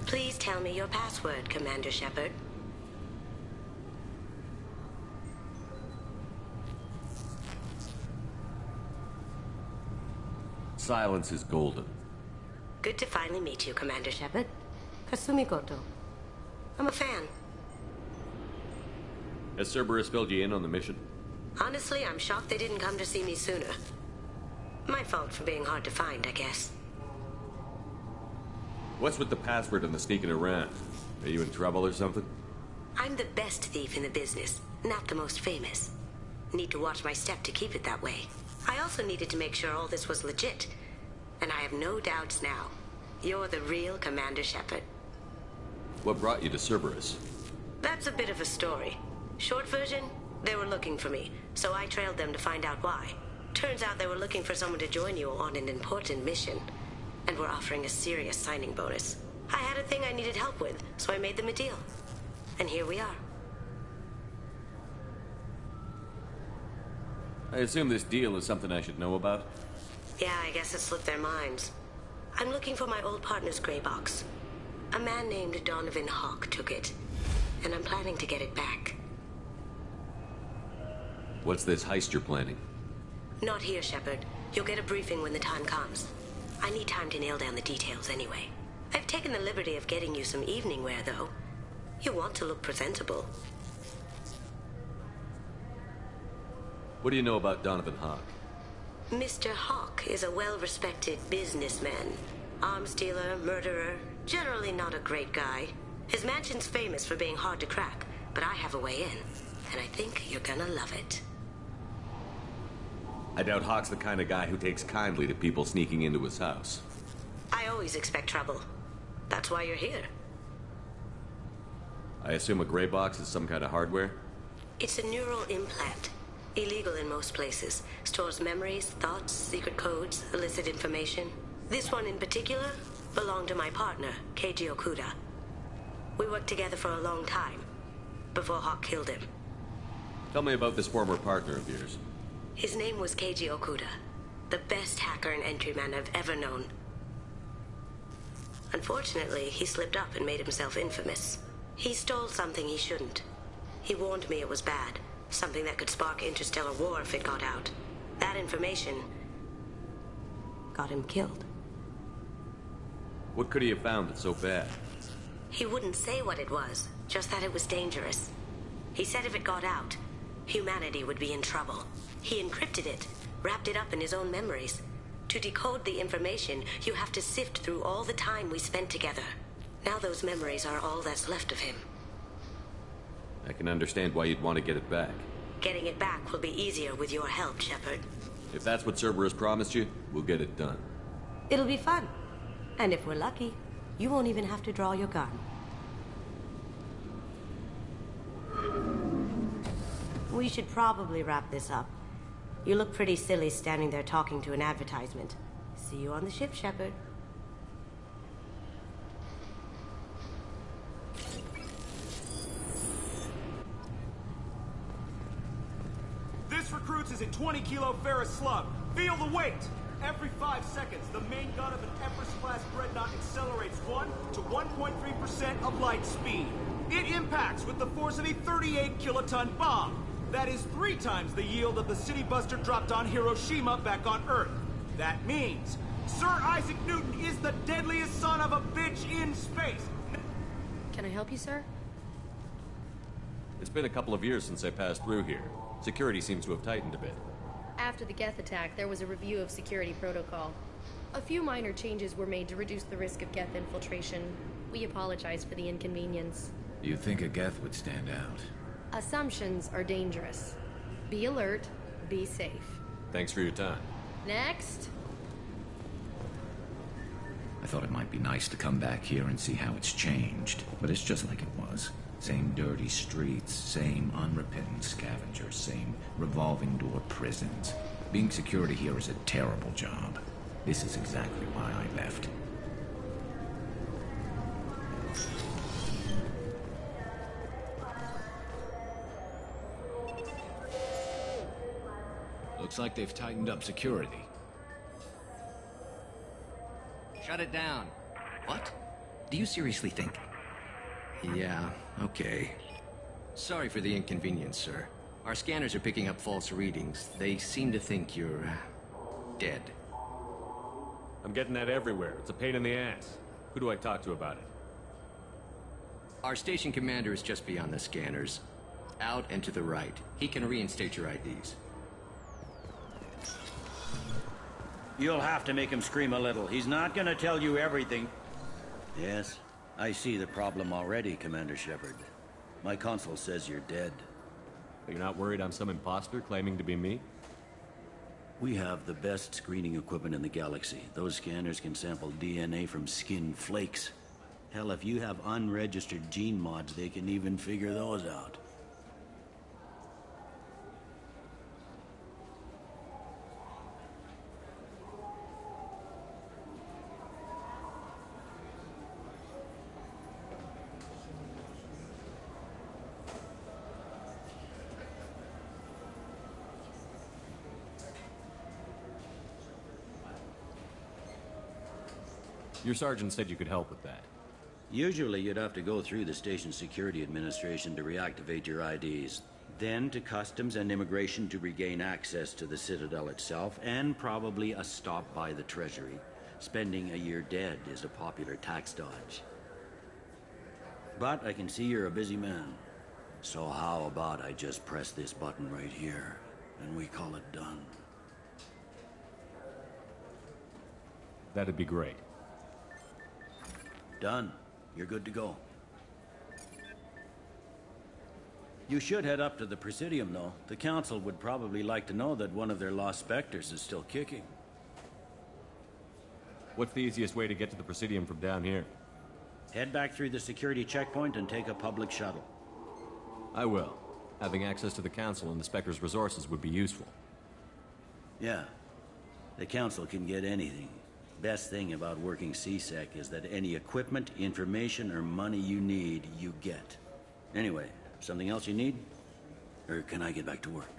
Please tell me your password, Commander Shepard.
Silence is golden.
Good to finally meet you, Commander Shepard. Kasumi Goto. I'm a fan.
Has Cerberus filled you in on the mission?
Honestly, I'm shocked they didn't come to see me sooner. My fault for being hard to find, I guess.
What's with the password and the sneaking around? Are you in trouble or something?
I'm the best thief in the business, not the most famous. Need to watch my step to keep it that way. I also needed to make sure all this was legit. And I have no doubts now. You're the real Commander Shepard.
What brought you to Cerberus?
That's a bit of a story. Short version, they were looking for me, so I trailed them to find out why. Turns out they were looking for someone to join you on an important mission, and were offering a serious signing bonus. I had a thing I needed help with, so I made them a deal. And here we are.
I assume this deal is something I should know about?
Yeah, I guess it slipped their minds. I'm looking for my old partner's gray box. A man named Donovan Hawk took it, and I'm planning to get it back.
What's this heist you're planning?
Not here, Shepard. You'll get a briefing when the time comes. I need time to nail down the details anyway. I've taken the liberty of getting you some evening wear, though. You want to look presentable.
What do you know about Donovan Hawk?
Mr. Hawk is a well-respected businessman. Arms dealer, murderer, generally not a great guy. His mansion's famous for being hard to crack, but I have a way in, and I think you're gonna love it.
I doubt Hawk's the kind of guy who takes kindly to people sneaking into his house.
I always expect trouble. That's why you're here.
I assume a gray box is some kind of hardware?
It's a neural implant. Illegal in most places. Stores memories, thoughts, secret codes, illicit information. This one in particular belonged to my partner, Keiji Okuda. We worked together for a long time, before Hawk killed him.
Tell me about this former partner of yours.
His name was Keiji Okuda, the best hacker and entryman I've ever known. Unfortunately, he slipped up and made himself infamous. He stole something he shouldn't. He warned me it was bad, something that could spark interstellar war if it got out. That information got him killed.
What could he have found that's so bad?
He wouldn't say what it was, just that it was dangerous. He said if it got out, humanity would be in trouble. He encrypted it, wrapped it up in his own memories. To decode the information, you have to sift through all the time we spent together. Now those memories are all that's left of him.
I can understand why you'd want to get it back.
Getting it back will be easier with your help, Shepard.
If that's what Cerberus promised you, we'll get it done.
It'll be fun. And if we're lucky, you won't even have to draw your gun. We should probably wrap this up. You look pretty silly standing there talking to an advertisement. See you on the ship, Shepard.
This recruits is a 20-kilo ferrous slug. Feel the weight! Every 5 seconds, the main gun of an Empress-class dreadnought accelerates 1 to 1.3% of light speed. It impacts with the force of a 38-kiloton bomb. That is 3 times the yield of the city buster dropped on Hiroshima back on Earth. That means Sir Isaac Newton is the deadliest son of a bitch in space.
Can I help you, sir?
It's been a couple of years since I passed through here. Security seems to have tightened a bit.
After the Geth attack, there was a review of security protocol. A few minor changes were made to reduce the risk of Geth infiltration. We apologize for the inconvenience.
You'd think a Geth would stand out.
Assumptions are dangerous. Be alert, be safe.
Thanks for your time.
Next!
I thought it might be nice to come back here and see how it's changed, but it's just like it was. Same dirty streets, same unrepentant scavengers, same revolving door prisons. Being security here is a terrible job. This is exactly why I left. Looks like they've tightened up security.
Shut it down. What? Do you seriously think?
Yeah, okay. Sorry for the inconvenience, sir. Our scanners are picking up false readings. They seem to think you're dead.
I'm getting that everywhere. It's a pain in the ass. Who do I talk to about it?
Our station commander is just beyond the scanners. Out and to the right. He can reinstate your IDs.
You'll have to make him scream a little. He's not gonna tell you everything. Yes, I see the problem already, Commander Shepard. My console says you're dead.
You're not worried I'm some imposter claiming to be me?
We have the best screening equipment in the galaxy. Those scanners can sample DNA from skin flakes. Hell, if you have unregistered gene mods, they can even figure those out.
Your sergeant said you could help with that.
Usually you'd have to go through the station security administration to reactivate your IDs. Then to customs and immigration to regain access to the Citadel itself, and probably a stop by the Treasury. Spending a year dead is a popular tax dodge. But I can see you're a busy man. So how about I just press this button right here, and we call it done?
That'd be great.
Done. You're good to go. You should head up to the Presidium, though. The Council would probably like to know that one of their lost Spectres is still kicking.
What's the easiest way to get to the Presidium from down here?
Head back through the security checkpoint and take a public shuttle.
I will. Having access to the Council and the Spectre's resources would be useful.
Yeah. The Council can get anything. Best thing about working CSEC is that any equipment, information, or money you need, you get. Anyway, something else you need? Or can I get back to work?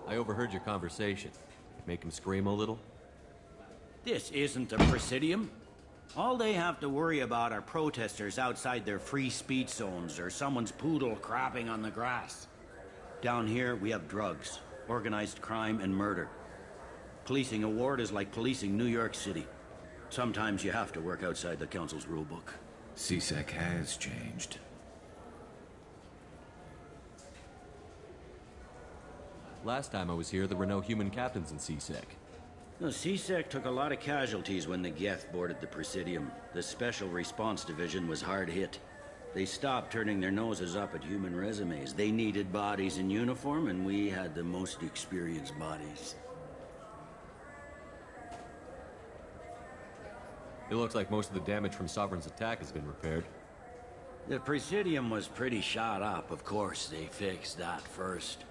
I overheard your conversation. Make him scream a little?
This isn't the Presidium. All they have to worry about are protesters outside their free speech zones or someone's poodle crapping on the grass. Down here, we have drugs, organized crime, and murder. Policing a ward is like policing New York City. Sometimes you have to work outside the Council's rulebook.
CSEC has changed.
Last time I was here, there were no human captains in CSEC.
No, CSEC took a lot of casualties when the Geth boarded the Presidium. The Special Response Division was hard hit. They stopped turning their noses up at human resumes. They needed bodies in uniform, and we had the most experienced bodies.
It looks like most of the damage from Sovereign's attack has been repaired.
The Presidium was pretty shot up, of course. They fixed that first.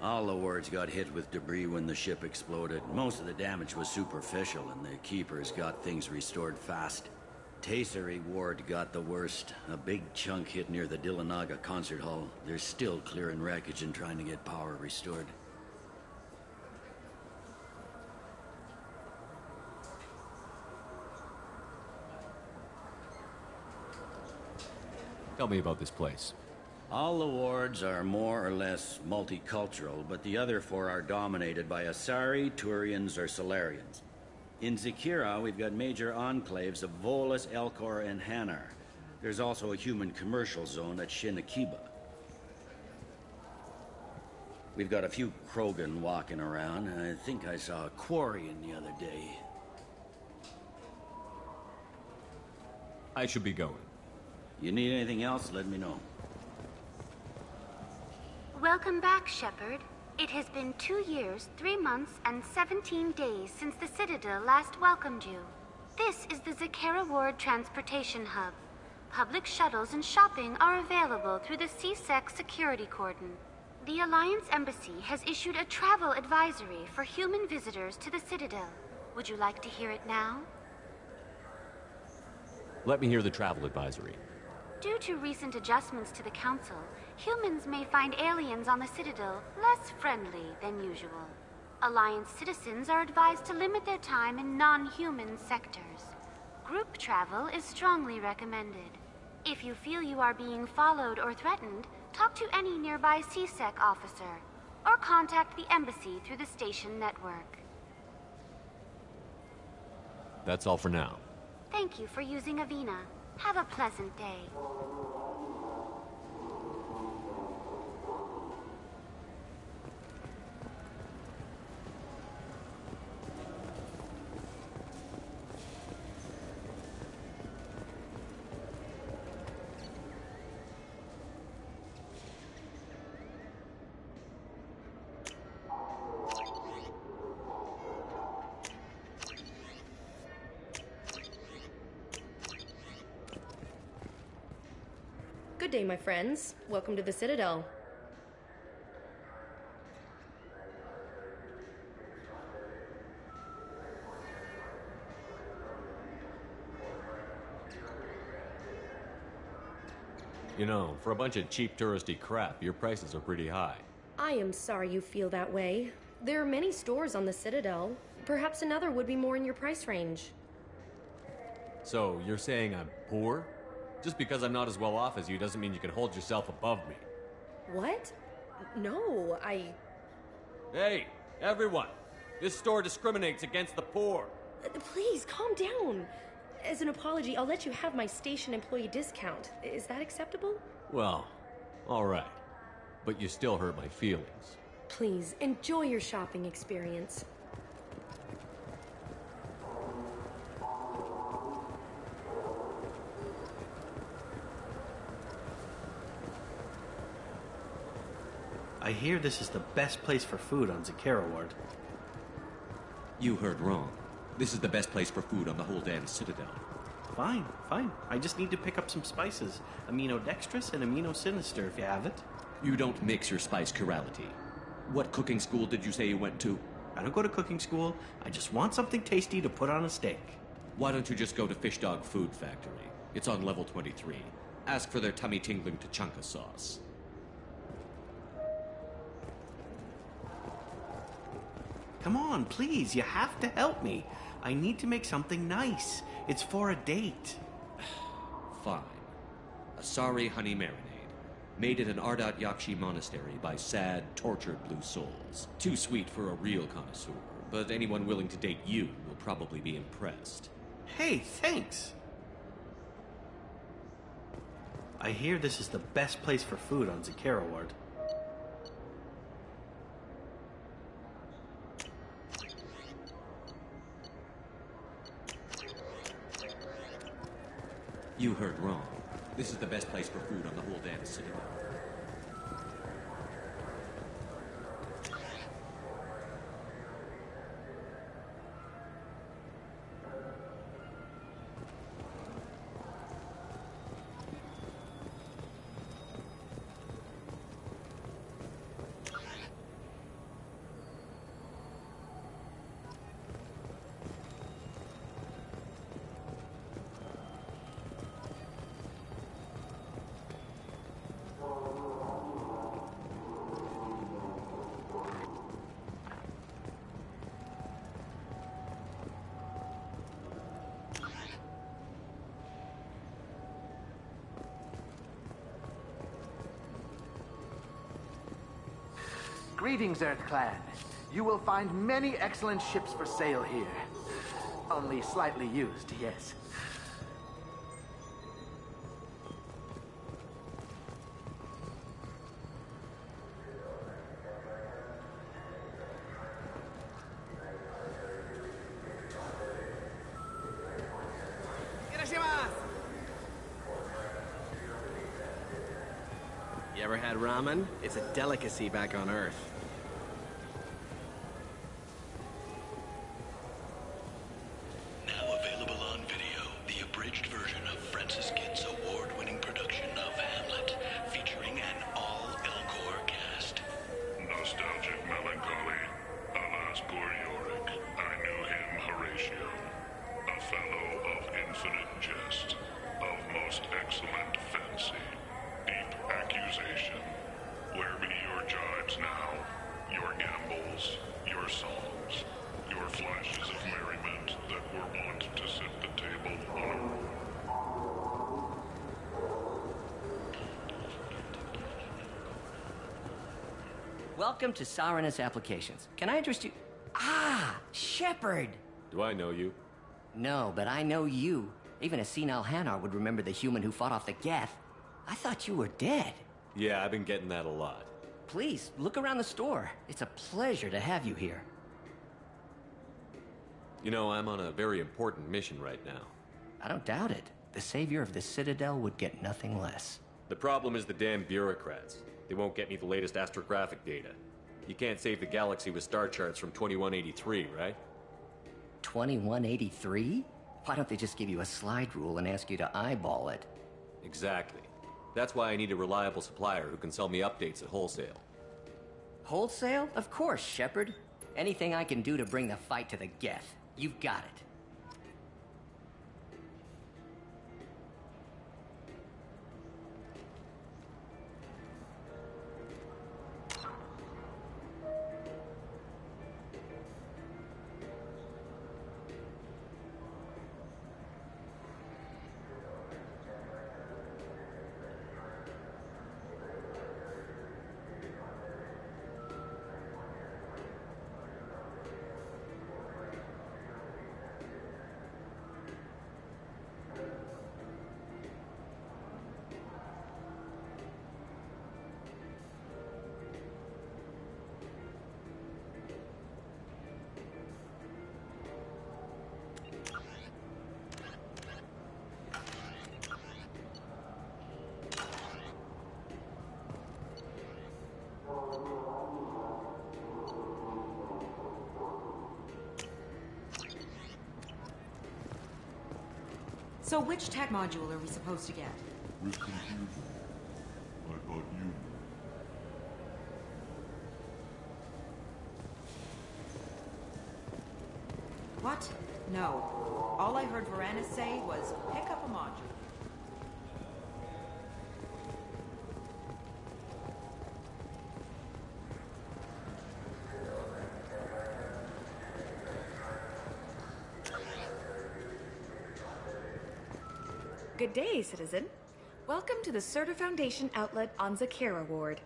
All the wards got hit with debris when the ship exploded. Most of the damage was superficial, and the Keepers got things restored fast. Tasery Ward got the worst. A big chunk hit near the Dillanaga concert hall. They're still clearing wreckage and trying to get power restored.
Tell me about this place.
All the wards are more or less multicultural, but the other four are dominated by Asari, Turians, or Solarians. In Zakira, we've got major enclaves of Volus, Elcor, and Hanar. There's also a human commercial zone at Shinakiba. We've got a few Krogan walking around, and I think I saw a Quarian the other day.
I should be going.
You need anything else, let me know.
Welcome back, Shepard. It has been 2 years, 3 months, and 17 days since the Citadel last welcomed you. This is the Zakera Ward Transportation Hub. Public shuttles and shopping are available through the CSEC security cordon. The Alliance Embassy has issued a travel advisory for human visitors to the Citadel. Would you like to hear it now?
Let me hear the travel advisory.
Due to recent adjustments to the Council, Humans may find aliens on the Citadel less friendly than usual. Alliance citizens are advised to limit their time in non-human sectors. Group travel is strongly recommended. If you feel you are being followed or threatened, talk to any nearby CSEC officer, or contact the embassy through the station network.
That's all for now.
Thank you for using Avina. Have a pleasant day.
Good day, my friends. Welcome to the Citadel.
You know, for a bunch of cheap touristy crap, your prices are pretty high.
I am sorry you feel that way. There are many stores on the Citadel. Perhaps another would be more in your price range.
So, you're saying I'm poor? Just because I'm not as well off as you doesn't mean you can hold yourself above me.
What? No,
Hey, everyone! This store discriminates against the poor.
Please, calm down. As an apology, I'll let you have my station employee discount. Is that acceptable?
Well, alright. But you still hurt my feelings.
Please, enjoy your shopping experience.
I hear this is the best place for food on Zakera Ward.
You heard wrong. This is the best place for food on the whole damn Citadel.
Fine. I just need to pick up some spices. Aminodextrous and aminosinister if you have it.
You don't mix your spice chirality. What cooking school did you say you went to?
I don't go to cooking school. I just want something tasty to put on a steak.
Why don't you just go to Fish Dog Food Factory? It's on level 23. Ask for their tummy-tingling tachanka sauce.
Come on, please, you have to help me. I need to make something nice. It's for a date.
Fine. Asari honey marinade. Made at an Ardat Yakshi monastery by sad, tortured blue souls. Too sweet for a real connoisseur, but anyone willing to date you will probably be impressed.
Hey, thanks. I hear this is the best place for food on Zakera Ward.
You heard wrong. This is the best place for food on the whole damn Citadel.
Greetings, Earth Clan. You will find many excellent ships for sale here. Only slightly used, yes.
You ever had ramen? It's a delicacy back on Earth.
Now available on video, the abridged version of Francis Gitt's award-winning production of Hamlet, featuring an all-Elcor cast.
Nostalgic melancholy, alas poor Yorick. I knew him, Horatio. A fellow of infinite jest, of most excellent fancy, deep accusation, tales, your songs, your flashes of merriment that were wont to set the table on a roll.
Welcome to Sarenus Applications. Can I interest you? Ah, Shepard!
Do I know you?
No, but I know you. Even a senile Hanar would remember the human who fought off the Geth. I thought you were dead.
Yeah, I've been getting that a lot.
Please, look around the store. It's a pleasure to have you here.
You know, I'm on a very important mission right now.
I don't doubt it. The savior of the Citadel would get nothing less.
The problem is the damn bureaucrats. They won't get me the latest astrographic data. You can't save the galaxy with star charts from 2183, right?
2183? Why don't they just give you a slide rule and ask you to eyeball it?
Exactly. That's why I need a reliable supplier who can sell me updates at wholesale.
Wholesale? Of course, Shepard. Anything I can do to bring the fight to the Geth. You've got it.
So which tech module are we supposed to get?
With confusion. I thought you...
What? No. All I heard Varanus say was, pick up a module.
Good day, citizen. Welcome to the Certa Foundation outlet on Zakera Ward.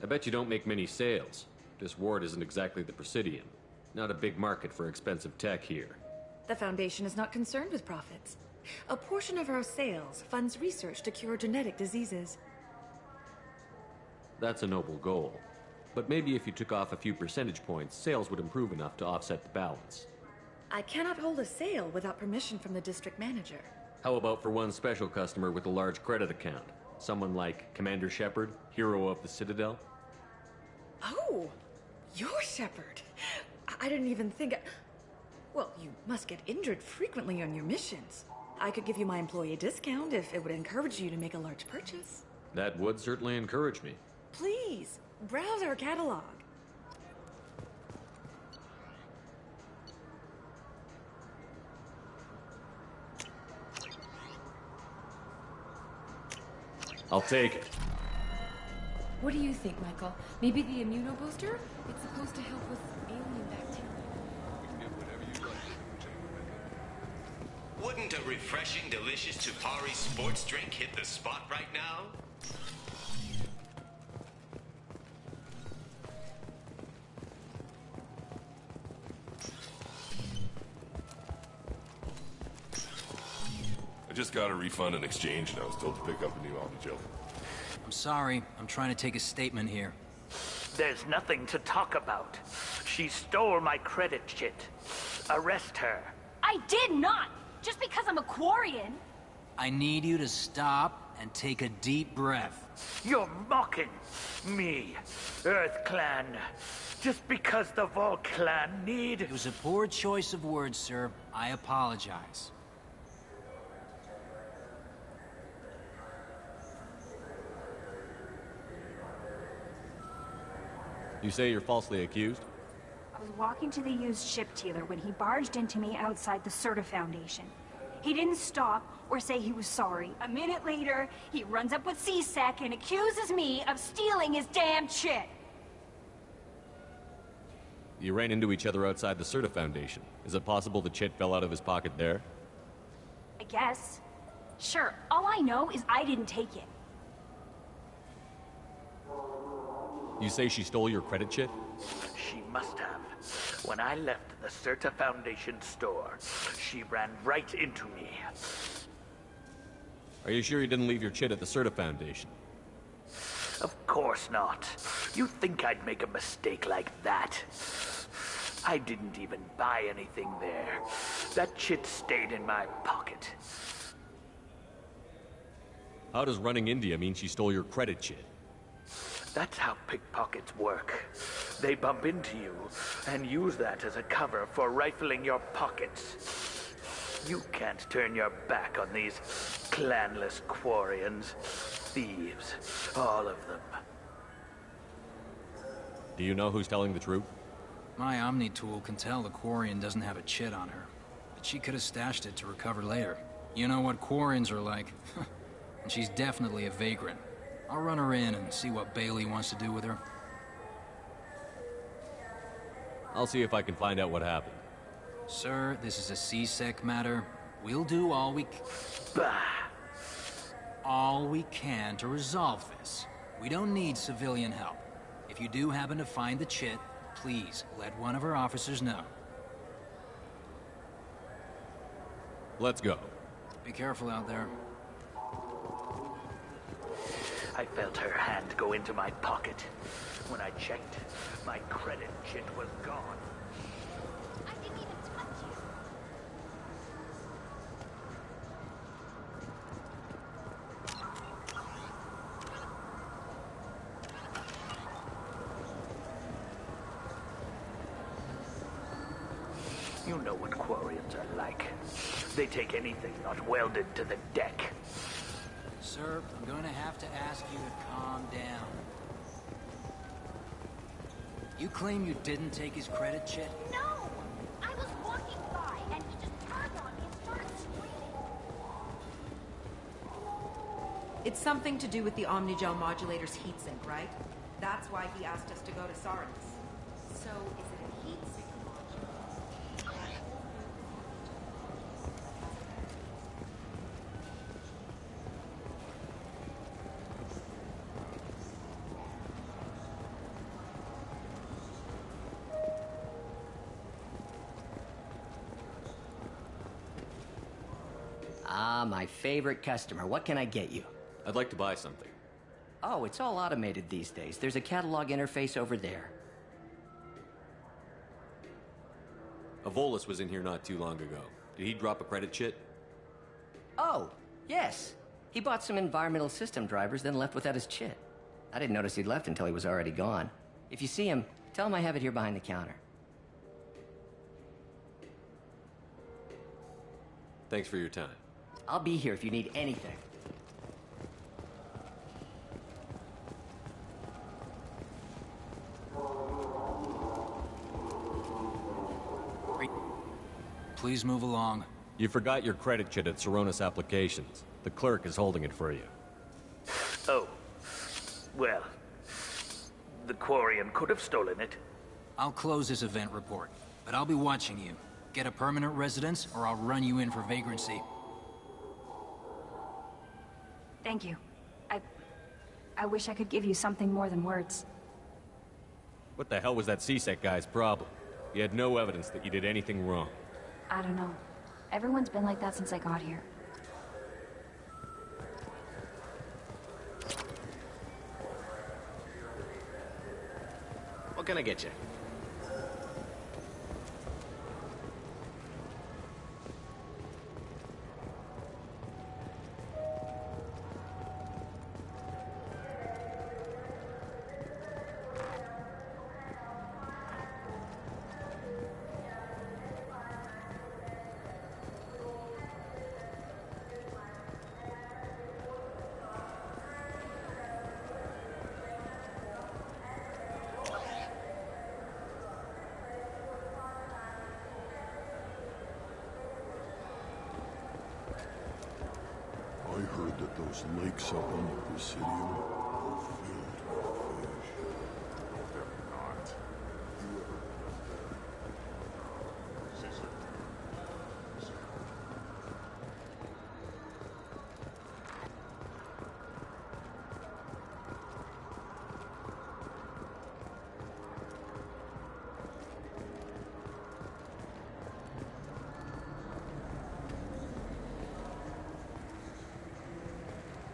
I bet you don't make many sales. This ward isn't exactly the Presidium. Not a big market for expensive tech here.
The Foundation is not concerned with profits. A portion of our sales funds research to cure genetic diseases.
That's a noble goal. But maybe if you took off a few percentage points, sales would improve enough to offset the balance.
I cannot hold a sale without permission from the district manager.
How about for one special customer with a large credit account? Someone like Commander Shepard, hero of the Citadel?
Oh, you're Shepard. I didn't even think... Well, you must get injured frequently on your missions. I could give you my employee discount if it would encourage you to make a large purchase.
That would certainly encourage me.
Please, browse our catalog.
I'll take it.
What do you think, Michael? Maybe the immunobooster? It's supposed to help with alien bacteria.
Wouldn't a refreshing, delicious Tupari sports drink hit the spot right now?
I just got a refund and exchange, and I was told to pick up a new autogel.
I'm sorry. I'm trying to take a statement here.
There's nothing to talk about. She stole my credit shit. Arrest her.
I did not! Just because I'm a Quarian!
I need you to stop and take a deep breath.
You're mocking me, Earth Clan. Just because the Vol Clan need...
It was a poor choice of words, sir. I apologize.
You say you're falsely accused?
I was walking to the used ship dealer when he barged into me outside the Certa Foundation. He didn't stop or say he was sorry. A minute later, he runs up with C-Sec and accuses me of stealing his damn chit.
You ran into each other outside the Serta Foundation. Is it possible the chit fell out of his pocket there?
I guess. Sure, all I know is I didn't take it.
You say she stole your credit chit?
She must have. When I left the Serta Foundation store, she ran right into me.
Are you sure you didn't leave your chit at the Serta Foundation?
Of course not. You think I'd make a mistake like that? I didn't even buy anything there. That chit stayed in my pocket.
How does running India mean she stole your credit chit?
That's how pickpockets work. They bump into you and use that as a cover for rifling your pockets. You can't turn your back on these clanless Quarians. Thieves, all of them.
Do you know who's telling the truth?
My Omni tool can tell the Quarian doesn't have a chit on her, but she could have stashed it to recover later. You know what Quarians are like. And she's definitely a vagrant. I'll run her in and see what Bailey wants to do with her.
I'll see if I can find out what happened.
Sir, this is a C-Sec matter. We'll do all we can to resolve this. We don't need civilian help. If you do happen to find the chit, please let one of our officers know.
Let's go.
Be careful out there.
I felt her hand go into my pocket. When I checked, my credit chit was gone.
I didn't even touch you.
You know what Quarians are like. They take anything not welded to the deck.
Sir, I'm going to have to ask you to calm down. You claim you didn't take his credit chit?
No! I was walking by, and he just turned on me and started screaming.
It's something to do with the Omnigel modulator's heatsink, right? That's why he asked us to go to Sardis. So, is it a heatsink modulator?
Ah, my favorite customer. What can I get you?
I'd like to buy something.
Oh, it's all automated these days. There's a catalog interface over there.
Avolis was in here not too long ago. Did he drop a credit chit?
Oh, yes. He bought some environmental system drivers, then left without his chit. I didn't notice he'd left until he was already gone. If you see him, tell him I have it here behind the counter.
Thanks for your time.
I'll be here if you need anything.
Please move along.
You forgot your credit chit at Saronis Applications. The clerk is holding it for you.
Oh. Well, the Quarian could have stolen it.
I'll close this event report, but I'll be watching you. Get a permanent residence, or I'll run you in for vagrancy.
Thank you. I wish I could give you something more than words.
What the hell was that C-Sec guy's problem? He had no evidence that you did anything wrong.
I don't know. Everyone's been like that since I got here.
What can I get you?
Those lakes up on the Presidium are filled with fish. They're not. Caesar.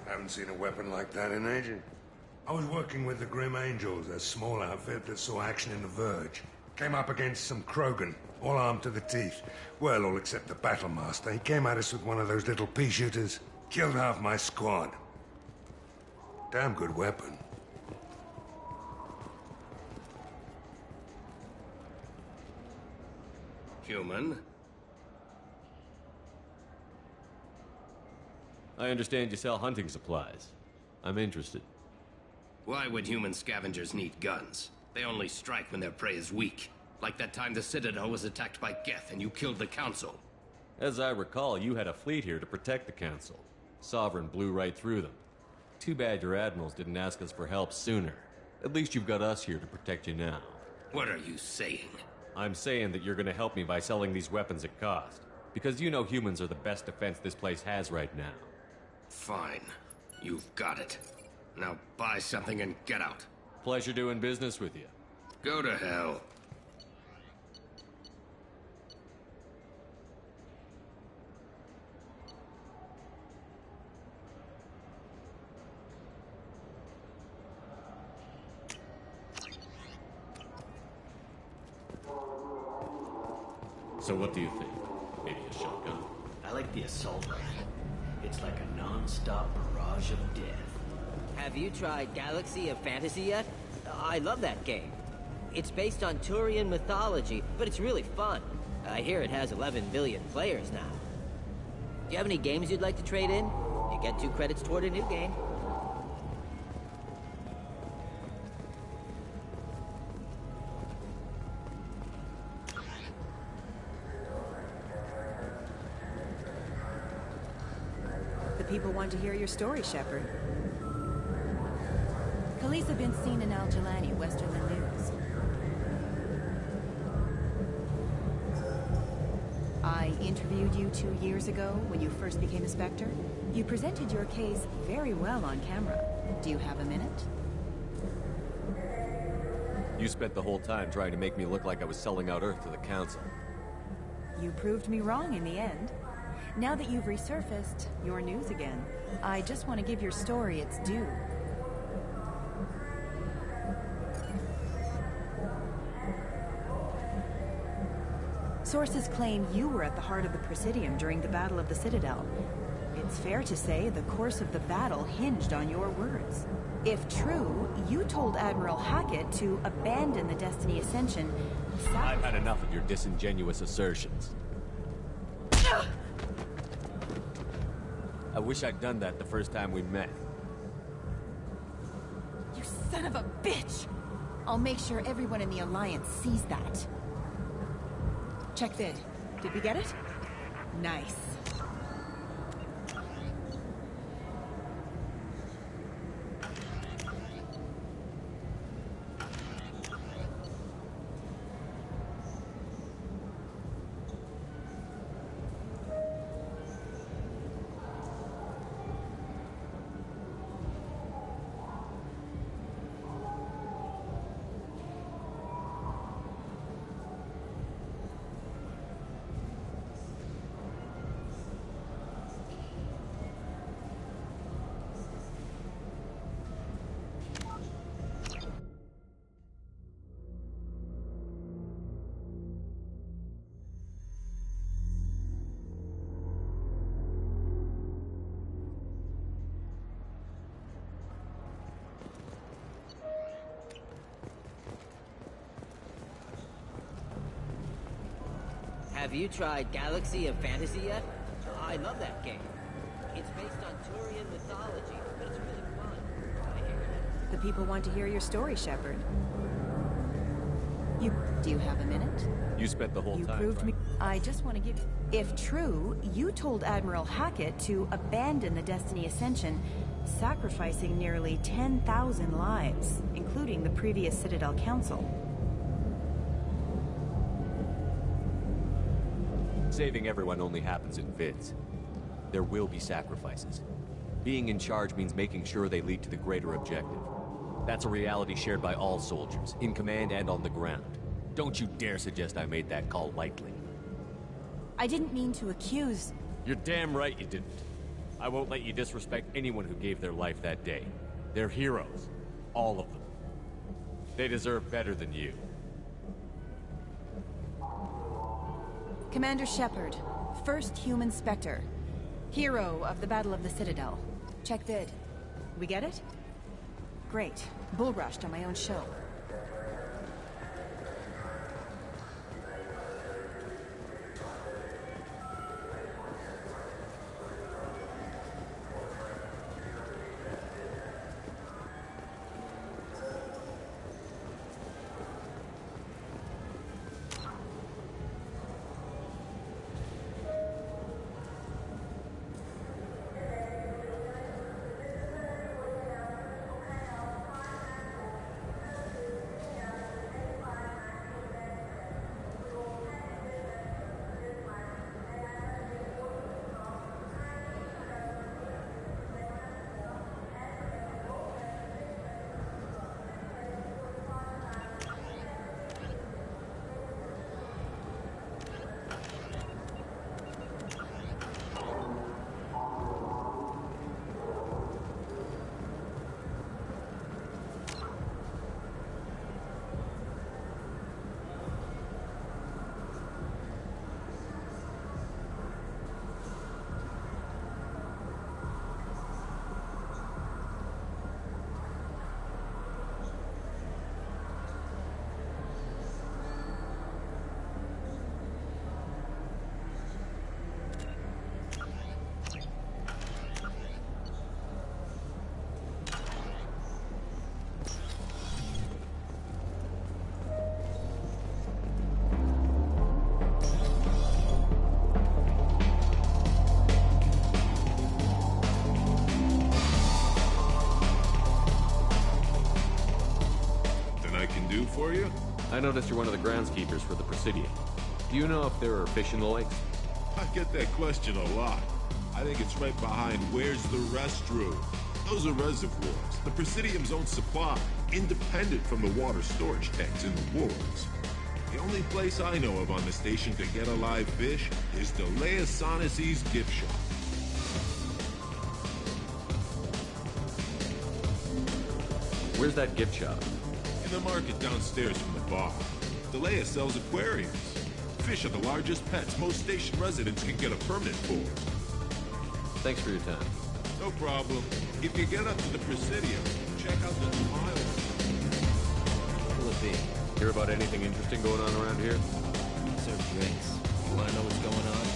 Haven't seen a weapon like that in ages. I was working with the Grim Angels, a small outfit that saw action in the Verge. Came up against some Krogan, all armed to the teeth. Well, all except the Battlemaster. He came at us with one of those little pea shooters. Killed half my squad. Damn good weapon.
Human?
I understand you sell hunting supplies. I'm interested.
Why would human scavengers need guns? They only strike when their prey is weak. Like that time the Citadel was attacked by Geth and you killed the Council.
As I recall, you had a fleet here to protect the Council. Sovereign blew right through them. Too bad your admirals didn't ask us for help sooner. At least you've got us here to protect you now.
What are you saying?
I'm saying that you're gonna help me by selling these weapons at cost. Because you know humans are the best defense this place has right now.
Fine. You've got it. Now buy something and get out.
Pleasure doing business with you.
Go to hell.
So what do you think? Maybe a shotgun?
I like the assault rifle. It's like a non-stop barrage of death.
Have you tried Galaxy of Fantasy yet? I love that game. It's based on Turian mythology, but it's really fun. I hear it has 11 billion players now. Do you have any games you'd like to trade in? You get 2 credits toward a new game.
People want to hear your story, Shepard. Khaleesa been seen in Al-Jalani, Westerland News. I interviewed you 2 years ago when you first became a Spectre. You presented your case very well on camera. Do you have a minute?
You spent the whole time trying to make me look like I was selling out Earth to the Council.
You proved me wrong in the end. Now that you've resurfaced, you're news again. I just want to give your story its due. Sources claim you were at the heart of the Presidium during the Battle of the Citadel. It's fair to say the course of the battle hinged on your words. If true, you told Admiral Hackett to abandon the Destiny Ascension.
I've had enough of your disingenuous assertions. I wish I'd done that the first time we met.
You son of a bitch! I'll make sure everyone in the Alliance sees that. Check vid. Did we get it? Nice.
Have you tried Galaxy of Fantasy yet? I love that game. It's based on Turian mythology, but it's really fun. I hear it.
The people want to hear your story, Shepard. Do you have a minute?
You spent the whole
You
time.
proved me.
right?
I just want to give. If true, you told Admiral Hackett to abandon the Destiny Ascension, sacrificing nearly 10,000 lives, including the previous Citadel Council.
Saving everyone only happens in vids. There will be sacrifices. Being in charge means making sure they lead to the greater objective. That's a reality shared by all soldiers, in command and on the ground. Don't you dare suggest I made that call lightly.
I didn't mean to accuse.
You're damn right you didn't. I won't let you disrespect anyone who gave their life that day. They're heroes. All of them. They deserve better than you.
Commander Shepard, first human Spectre. Hero of the Battle of the Citadel. Check vid. We get it? Great. Bull rushed on my own show.
For you?
I noticed you're one of the groundskeepers for the Presidium. Do you know if there are fish in the lakes?
I get that question a lot. I think it's right behind where's the restroom. Those are reservoirs, the Presidium's own supply, independent from the water storage tanks in the wards. The only place I know of on the station to get a live fish is Delea Sonasy's gift shop.
Where's that gift shop?
In the market downstairs from the bar. Delea sells aquariums. Fish are the largest pets most station residents can get a permit for.
Thanks for your time.
No problem. If you get up to the Presidium, check out the new island.
What will it be?
Hear about anything interesting going on around here?
Serve drinks. You want to know what's going on?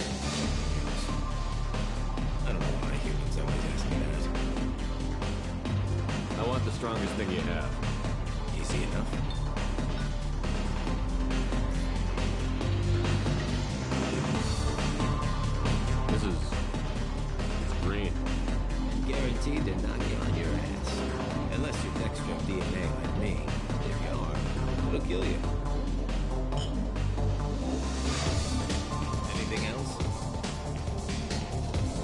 I don't know why humans always ask me that.
I want the strongest thing you have.
Easy enough.
It's green.
Guaranteed to knock you on your ass. Unless you're dextro DNA like me. If you are, it'll kill you. Anything else?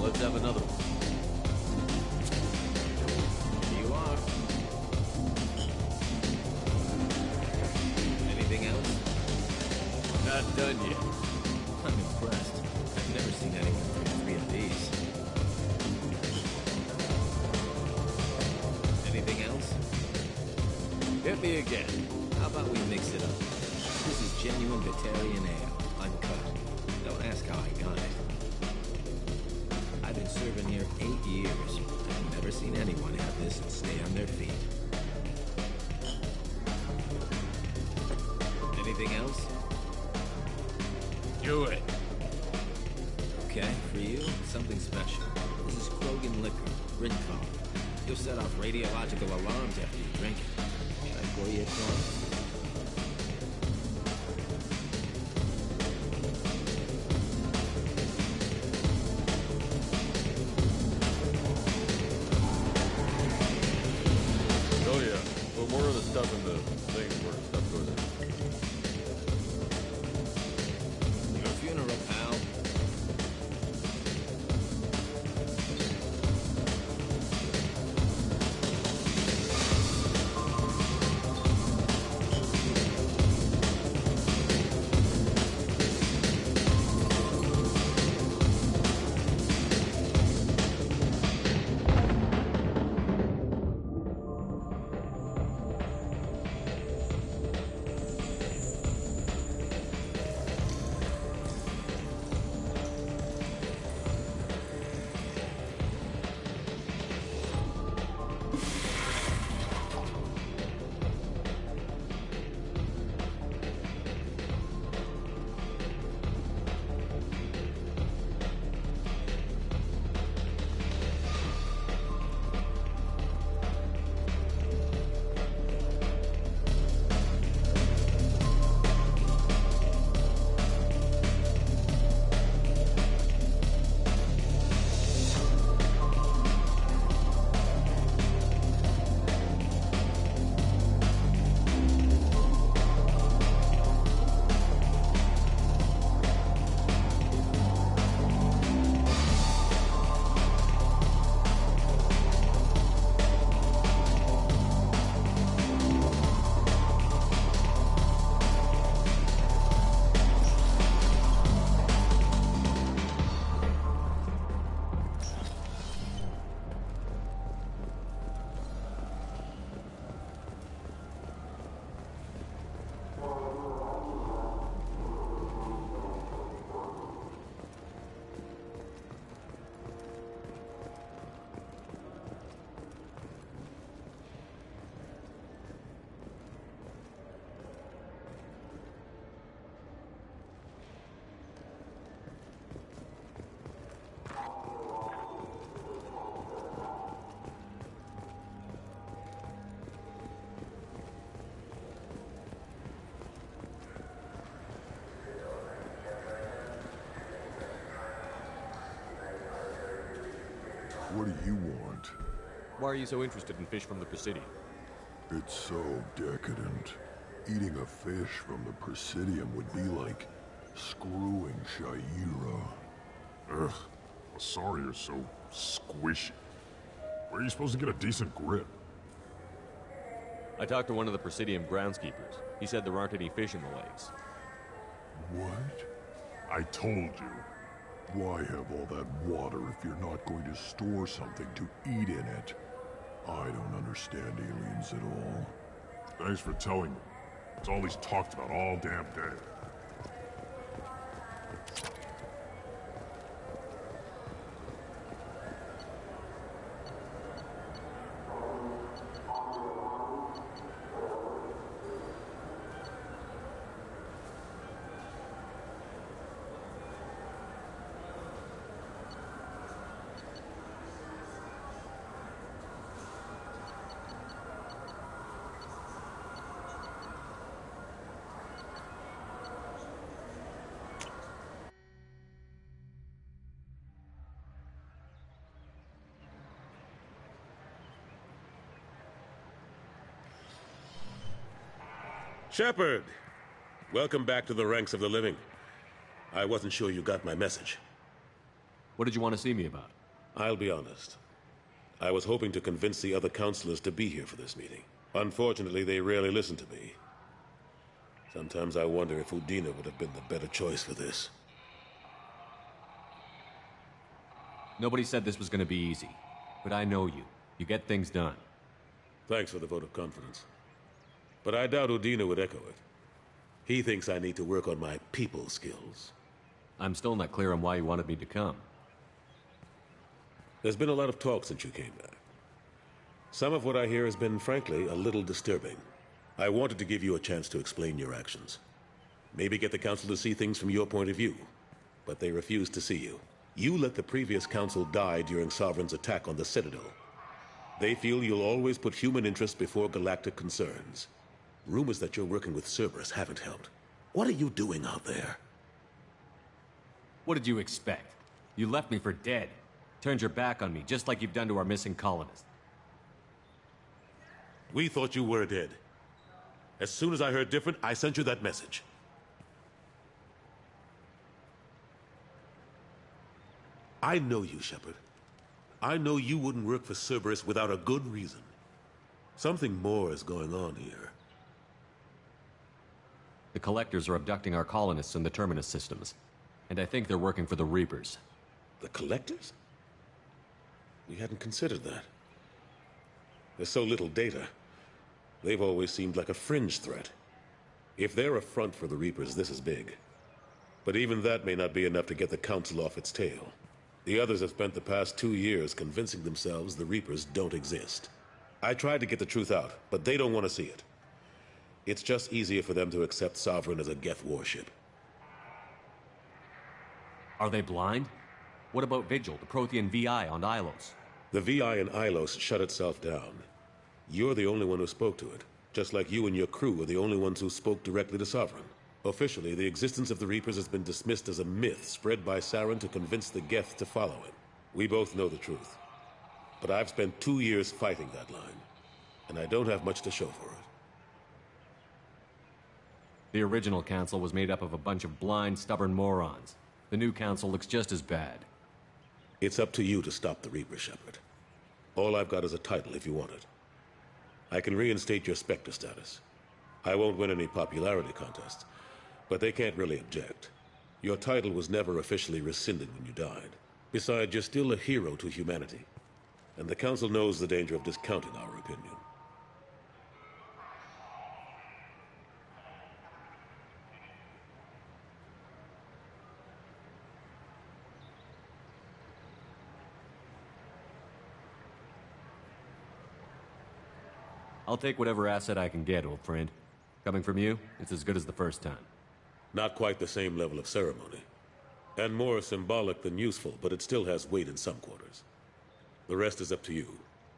Let's have another one.
Here you are. Anything else?
Not done yet.
I'm impressed. I've never seen anyone drink 3 of these. Anything else?
Hit me again.
How about we mix it up? This is genuine Batarian ale, uncut. Don't ask how I got it. I've been serving here 8 years. I've never seen anyone have this and stay on their feet. Anything else?
Do it.
Okay, for you, something special. This is Krogan liquor, Rinco. You'll set off radiological alarms after you drink it. Should I pour you a
stuff in the thing where stuff goes in.
Your funeral, pal.
What do you want?
Why are you so interested in fish from the Presidium?
It's so decadent. Eating a fish from the Presidium would be like screwing Shaira.
Ugh, sorry you're so squishy. Where are you supposed to get a decent grip?
I talked to one of the Presidium groundskeepers. He said there aren't any fish in the lakes.
What?
I told you.
Why have all that water if you're not going to store something to eat in it? I don't understand aliens at all.
Thanks for telling me. It's all he's talked about all damn day.
Shepard! Welcome back to the ranks of the living. I wasn't sure you got my message.
What did you want to see me about?
I'll be honest. I was hoping to convince the other counselors to be here for this meeting. Unfortunately, they rarely listen to me. Sometimes I wonder if Udina would have been the better choice for this.
Nobody said this was going to be easy. But I know you. You get things done.
Thanks for the vote of confidence. But I doubt Udina would echo it. He thinks I need to work on my people skills.
I'm still not clear on why you wanted me to come.
There's been a lot of talk since you came back. Some of what I hear has been, frankly, a little disturbing. I wanted to give you a chance to explain your actions. Maybe get the Council to see things from your point of view. But they refused to see you. You let the previous Council die during Sovereign's attack on the Citadel. They feel you'll always put human interests before galactic concerns. Rumors that you're working with Cerberus haven't helped. What are you doing out there?
What did you expect? You left me for dead. Turned your back on me, just like you've done to our missing colonists.
We thought you were dead. As soon as I heard different, I sent you that message. I know you, Shepard. I know you wouldn't work for Cerberus without a good reason. Something more is going on here.
The Collectors are abducting our colonists in the Terminus systems. And I think they're working for the Reapers.
The Collectors? We hadn't considered that. There's so little data. They've always seemed like a fringe threat. If they're a front for the Reapers, this is big. But even that may not be enough to get the Council off its tail. The others have spent the past 2 years convincing themselves the Reapers don't exist. I tried to get the truth out, but they don't want to see it. It's just easier for them to accept Sovereign as a Geth warship.
Are they blind? What about Vigil, the Prothean VI on Ilos?
The VI in Ilos shut itself down. You're the only one who spoke to it, just like you and your crew are the only ones who spoke directly to Sovereign. Officially, the existence of the Reapers has been dismissed as a myth spread by Saren to convince the Geth to follow him. We both know the truth. But I've spent 2 years fighting that line, and I don't have much to show for it.
The original council was made up of a bunch of blind, stubborn morons. The new council looks just as bad.
It's up to you to stop the Reaper, Shepard. All I've got is a title if you want it. I can reinstate your Spectre status. I won't win any popularity contests, but they can't really object. Your title was never officially rescinded when you died. Besides, you're still a hero to humanity. And the Council knows the danger of discounting our opinion.
I'll take whatever asset I can get, old friend. Coming from you, it's as good as the first time.
Not quite the same level of ceremony. And more symbolic than useful, but it still has weight in some quarters. The rest is up to you.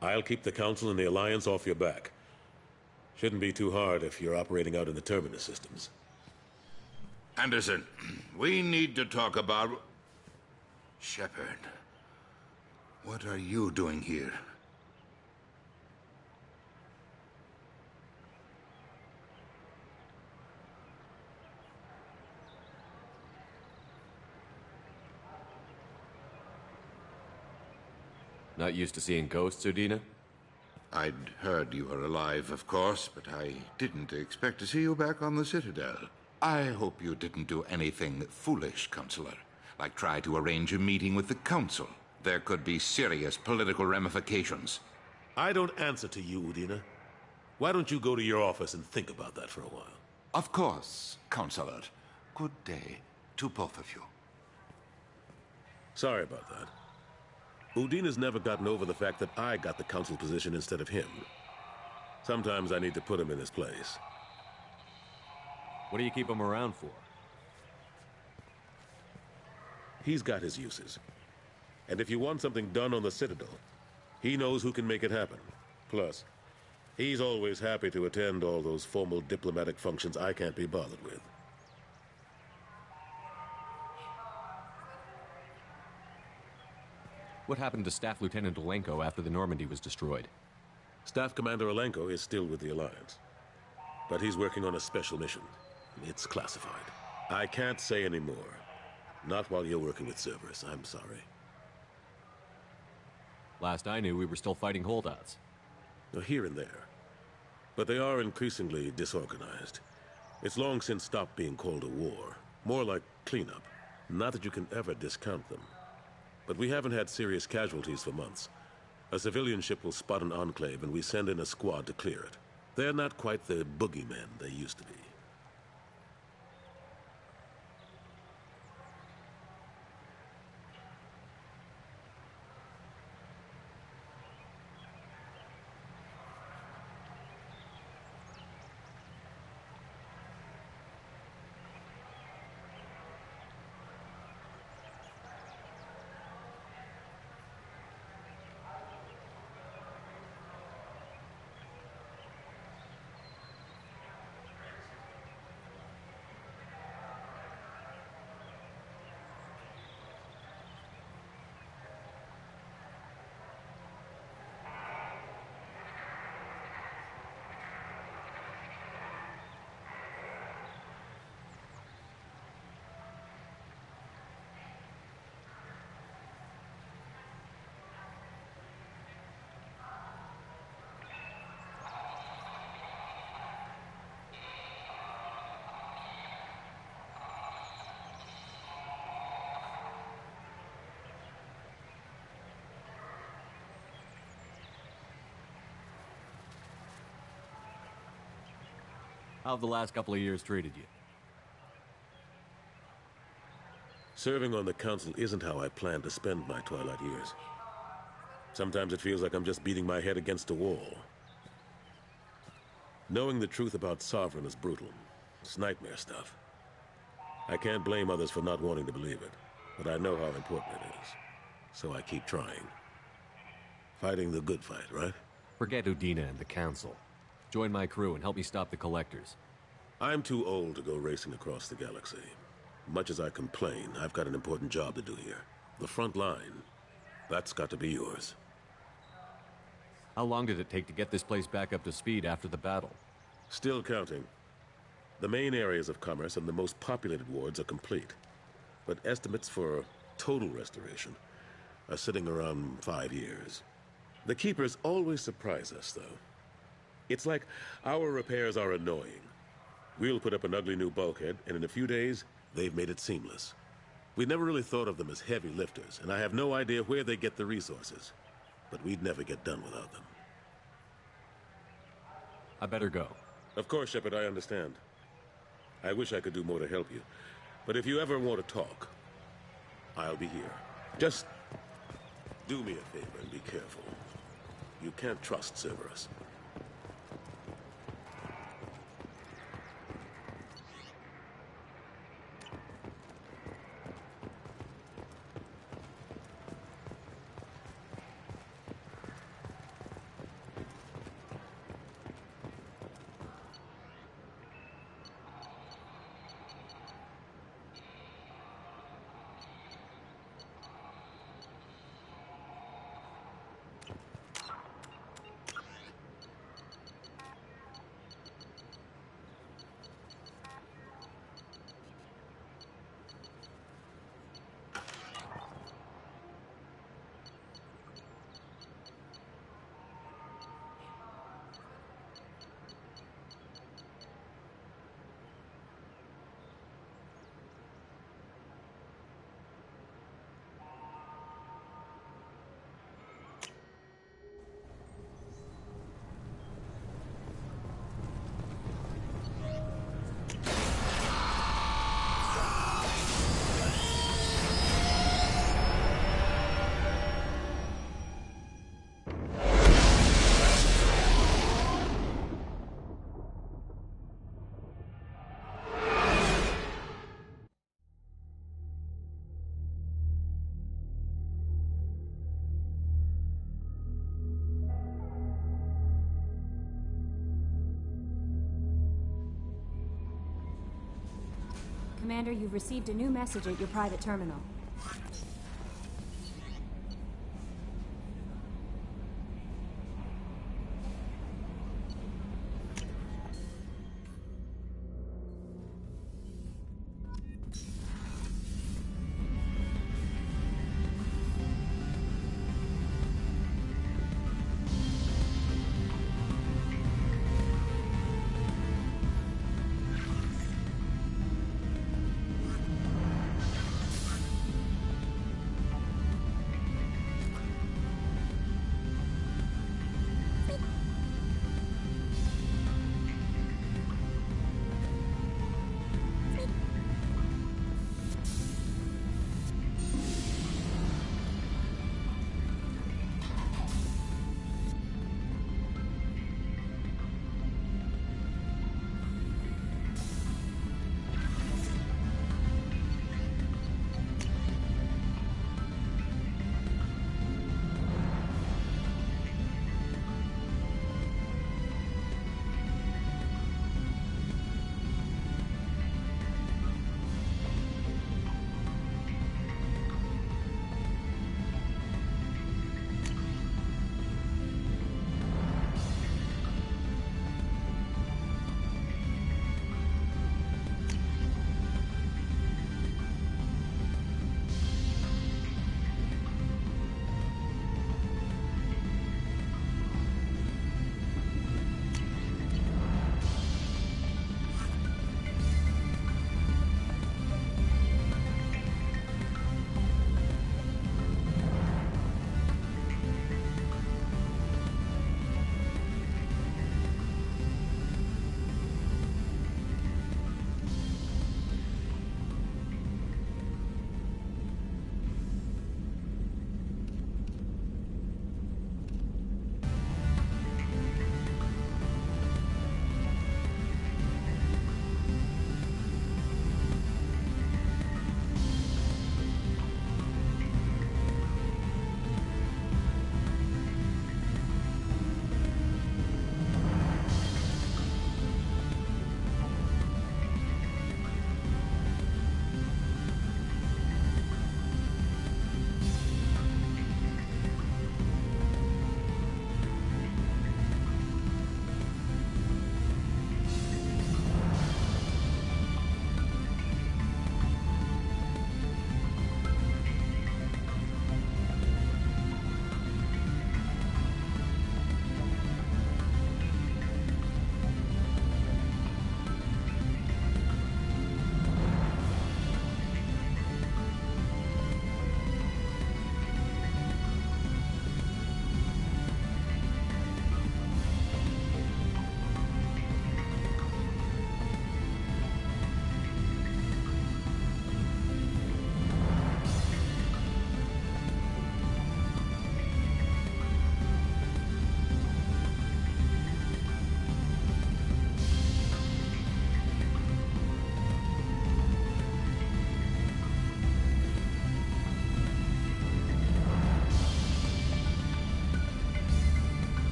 I'll keep the Council and the Alliance off your back. Shouldn't be too hard if you're operating out in the Terminus systems.
Anderson, we need to talk about... Shepard. What are you doing here?
Not used to seeing ghosts, Udina?
I'd heard you were alive, of course, but I didn't expect to see you back on the Citadel. I hope you didn't do anything foolish, Counselor, like try to arrange a meeting with the Council. There could be serious political ramifications.
I don't answer to you, Udina. Why don't you go to your office and think about that for a while?
Of course, Counselor. Good day to both of you.
Sorry about that. Udina's never gotten over the fact that I got the Council position instead of him. Sometimes I need to put him in his place.
What do you keep him around for?
He's got his uses. And if you want something done on the Citadel, he knows who can make it happen. Plus, he's always happy to attend all those formal diplomatic functions I can't be bothered with.
What happened to Staff Lieutenant Olenko after the Normandy was destroyed?
Staff Commander Olenko is still with the Alliance. But he's working on a special mission. It's classified. I can't say any more. Not while you're working with Cerberus, I'm sorry.
Last I knew, we were still fighting holdouts.
Here and there. But they are increasingly disorganized. It's long since stopped being called a war. More like cleanup. Not that you can ever discount them. But we haven't had serious casualties for months. A civilian ship will spot an enclave and we send in a squad to clear it. They're not quite the boogeymen they used to be.
How have the last couple of years treated you?
Serving on the council isn't how I plan to spend my twilight years. Sometimes it feels like I'm just beating my head against a wall. Knowing the truth about Sovereign is brutal. It's nightmare stuff. I can't blame others for not wanting to believe it, but I know how important it is. So I keep trying. Fighting the good fight, right?
Forget Udina and the council. Join my crew and help me stop the collectors.
I'm too old to go racing across the galaxy. Much as I complain, I've got an important job to do here. The front line. That's got to be yours.
How long did it take to get this place back up to speed after the battle?
Still counting. The main areas of commerce and the most populated wards are complete. But estimates for total restoration are sitting around 5 years. The Keepers always surprise us, though. It's like our repairs are annoying. We'll put up an ugly new bulkhead, and in a few days, they've made it seamless. We never really thought of them as heavy lifters, and I have no idea where they get the resources. But we'd never get done without them.
I better go.
Of course, Shepard, I understand. I wish I could do more to help you. But if you ever want to talk, I'll be here. Just do me a favor and be careful. You can't trust Cerberus.
Commander, you've received a new message at your private terminal.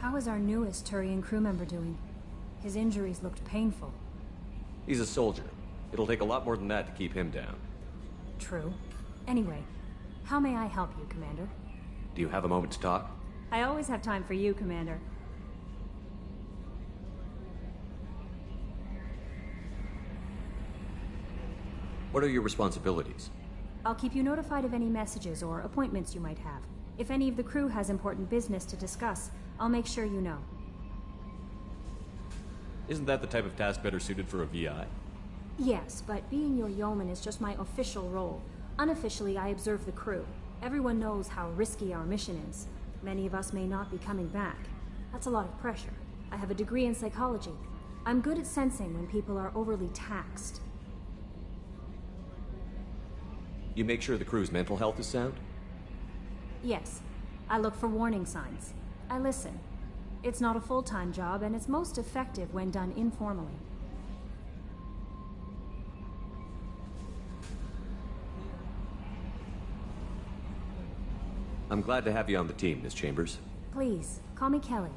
How is our newest Turian crew member doing? His injuries looked painful.
He's a soldier. It'll take a lot more than that to keep him down.
True. Anyway, how may I help you, Commander?
Do you have a moment to talk?
I always have time for you, Commander.
What are your responsibilities?
I'll keep you notified of any messages or appointments you might have. If any of the crew has important business to discuss, I'll make sure you know.
Isn't that the type of task better suited for a VI?
Yes, but being your yeoman is just my official role. Unofficially, I observe the crew. Everyone knows how risky our mission is. Many of us may not be coming back. That's a lot of pressure. I have a degree in psychology. I'm good at sensing when people are overly taxed.
You make sure the crew's mental health is sound?
Yes. I look for warning signs. I listen. It's not a full-time job, and it's most effective when done informally.
I'm glad to have you on the team, Miss Chambers.
Please, call me Kelly.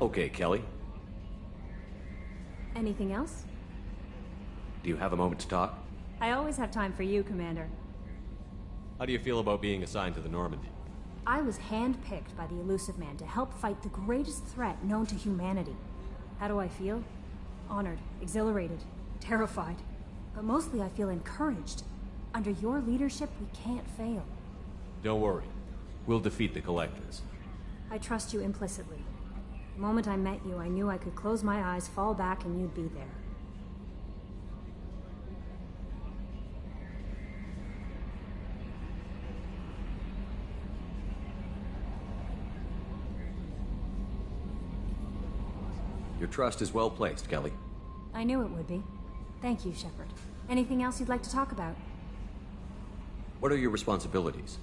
Okay, Kelly.
Anything else?
Do you have a moment to talk?
I always have time for you, Commander.
How do you feel about being assigned to the Normandy?
I was handpicked by the Elusive Man to help fight the greatest threat known to humanity. How do I feel? Honored, exhilarated, terrified. But mostly I feel encouraged. Under your leadership, we can't fail.
Don't worry. We'll defeat the Collectors.
I trust you implicitly. The moment I met you, I knew I could close my eyes, fall back, and you'd be there.
Your trust is well placed, Kelly.
I knew it would be. Thank you, Shepard. Anything else you'd like to talk about?
What are your responsibilities?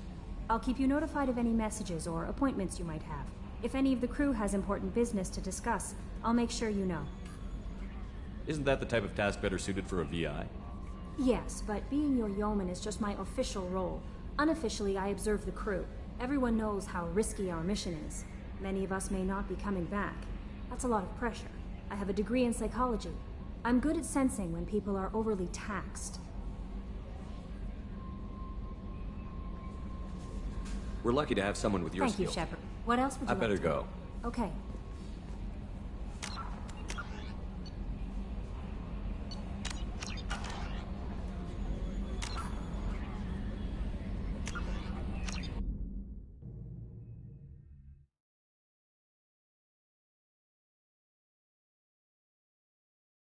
I'll keep you notified of any messages or appointments you might have. If any of the crew has important business to discuss, I'll make sure you know.
Isn't that the type of task better suited for a VI?
Yes, but being your yeoman is just my official role. Unofficially, I observe the crew. Everyone knows how risky our mission is. Many of us may not be coming back. That's a lot of pressure. I have a degree in psychology. I'm good at sensing when people are overly taxed.
We're lucky to have someone with your
Thank you,
skills.
Shepard. What else would you
I better
like to know?
go.
Okay.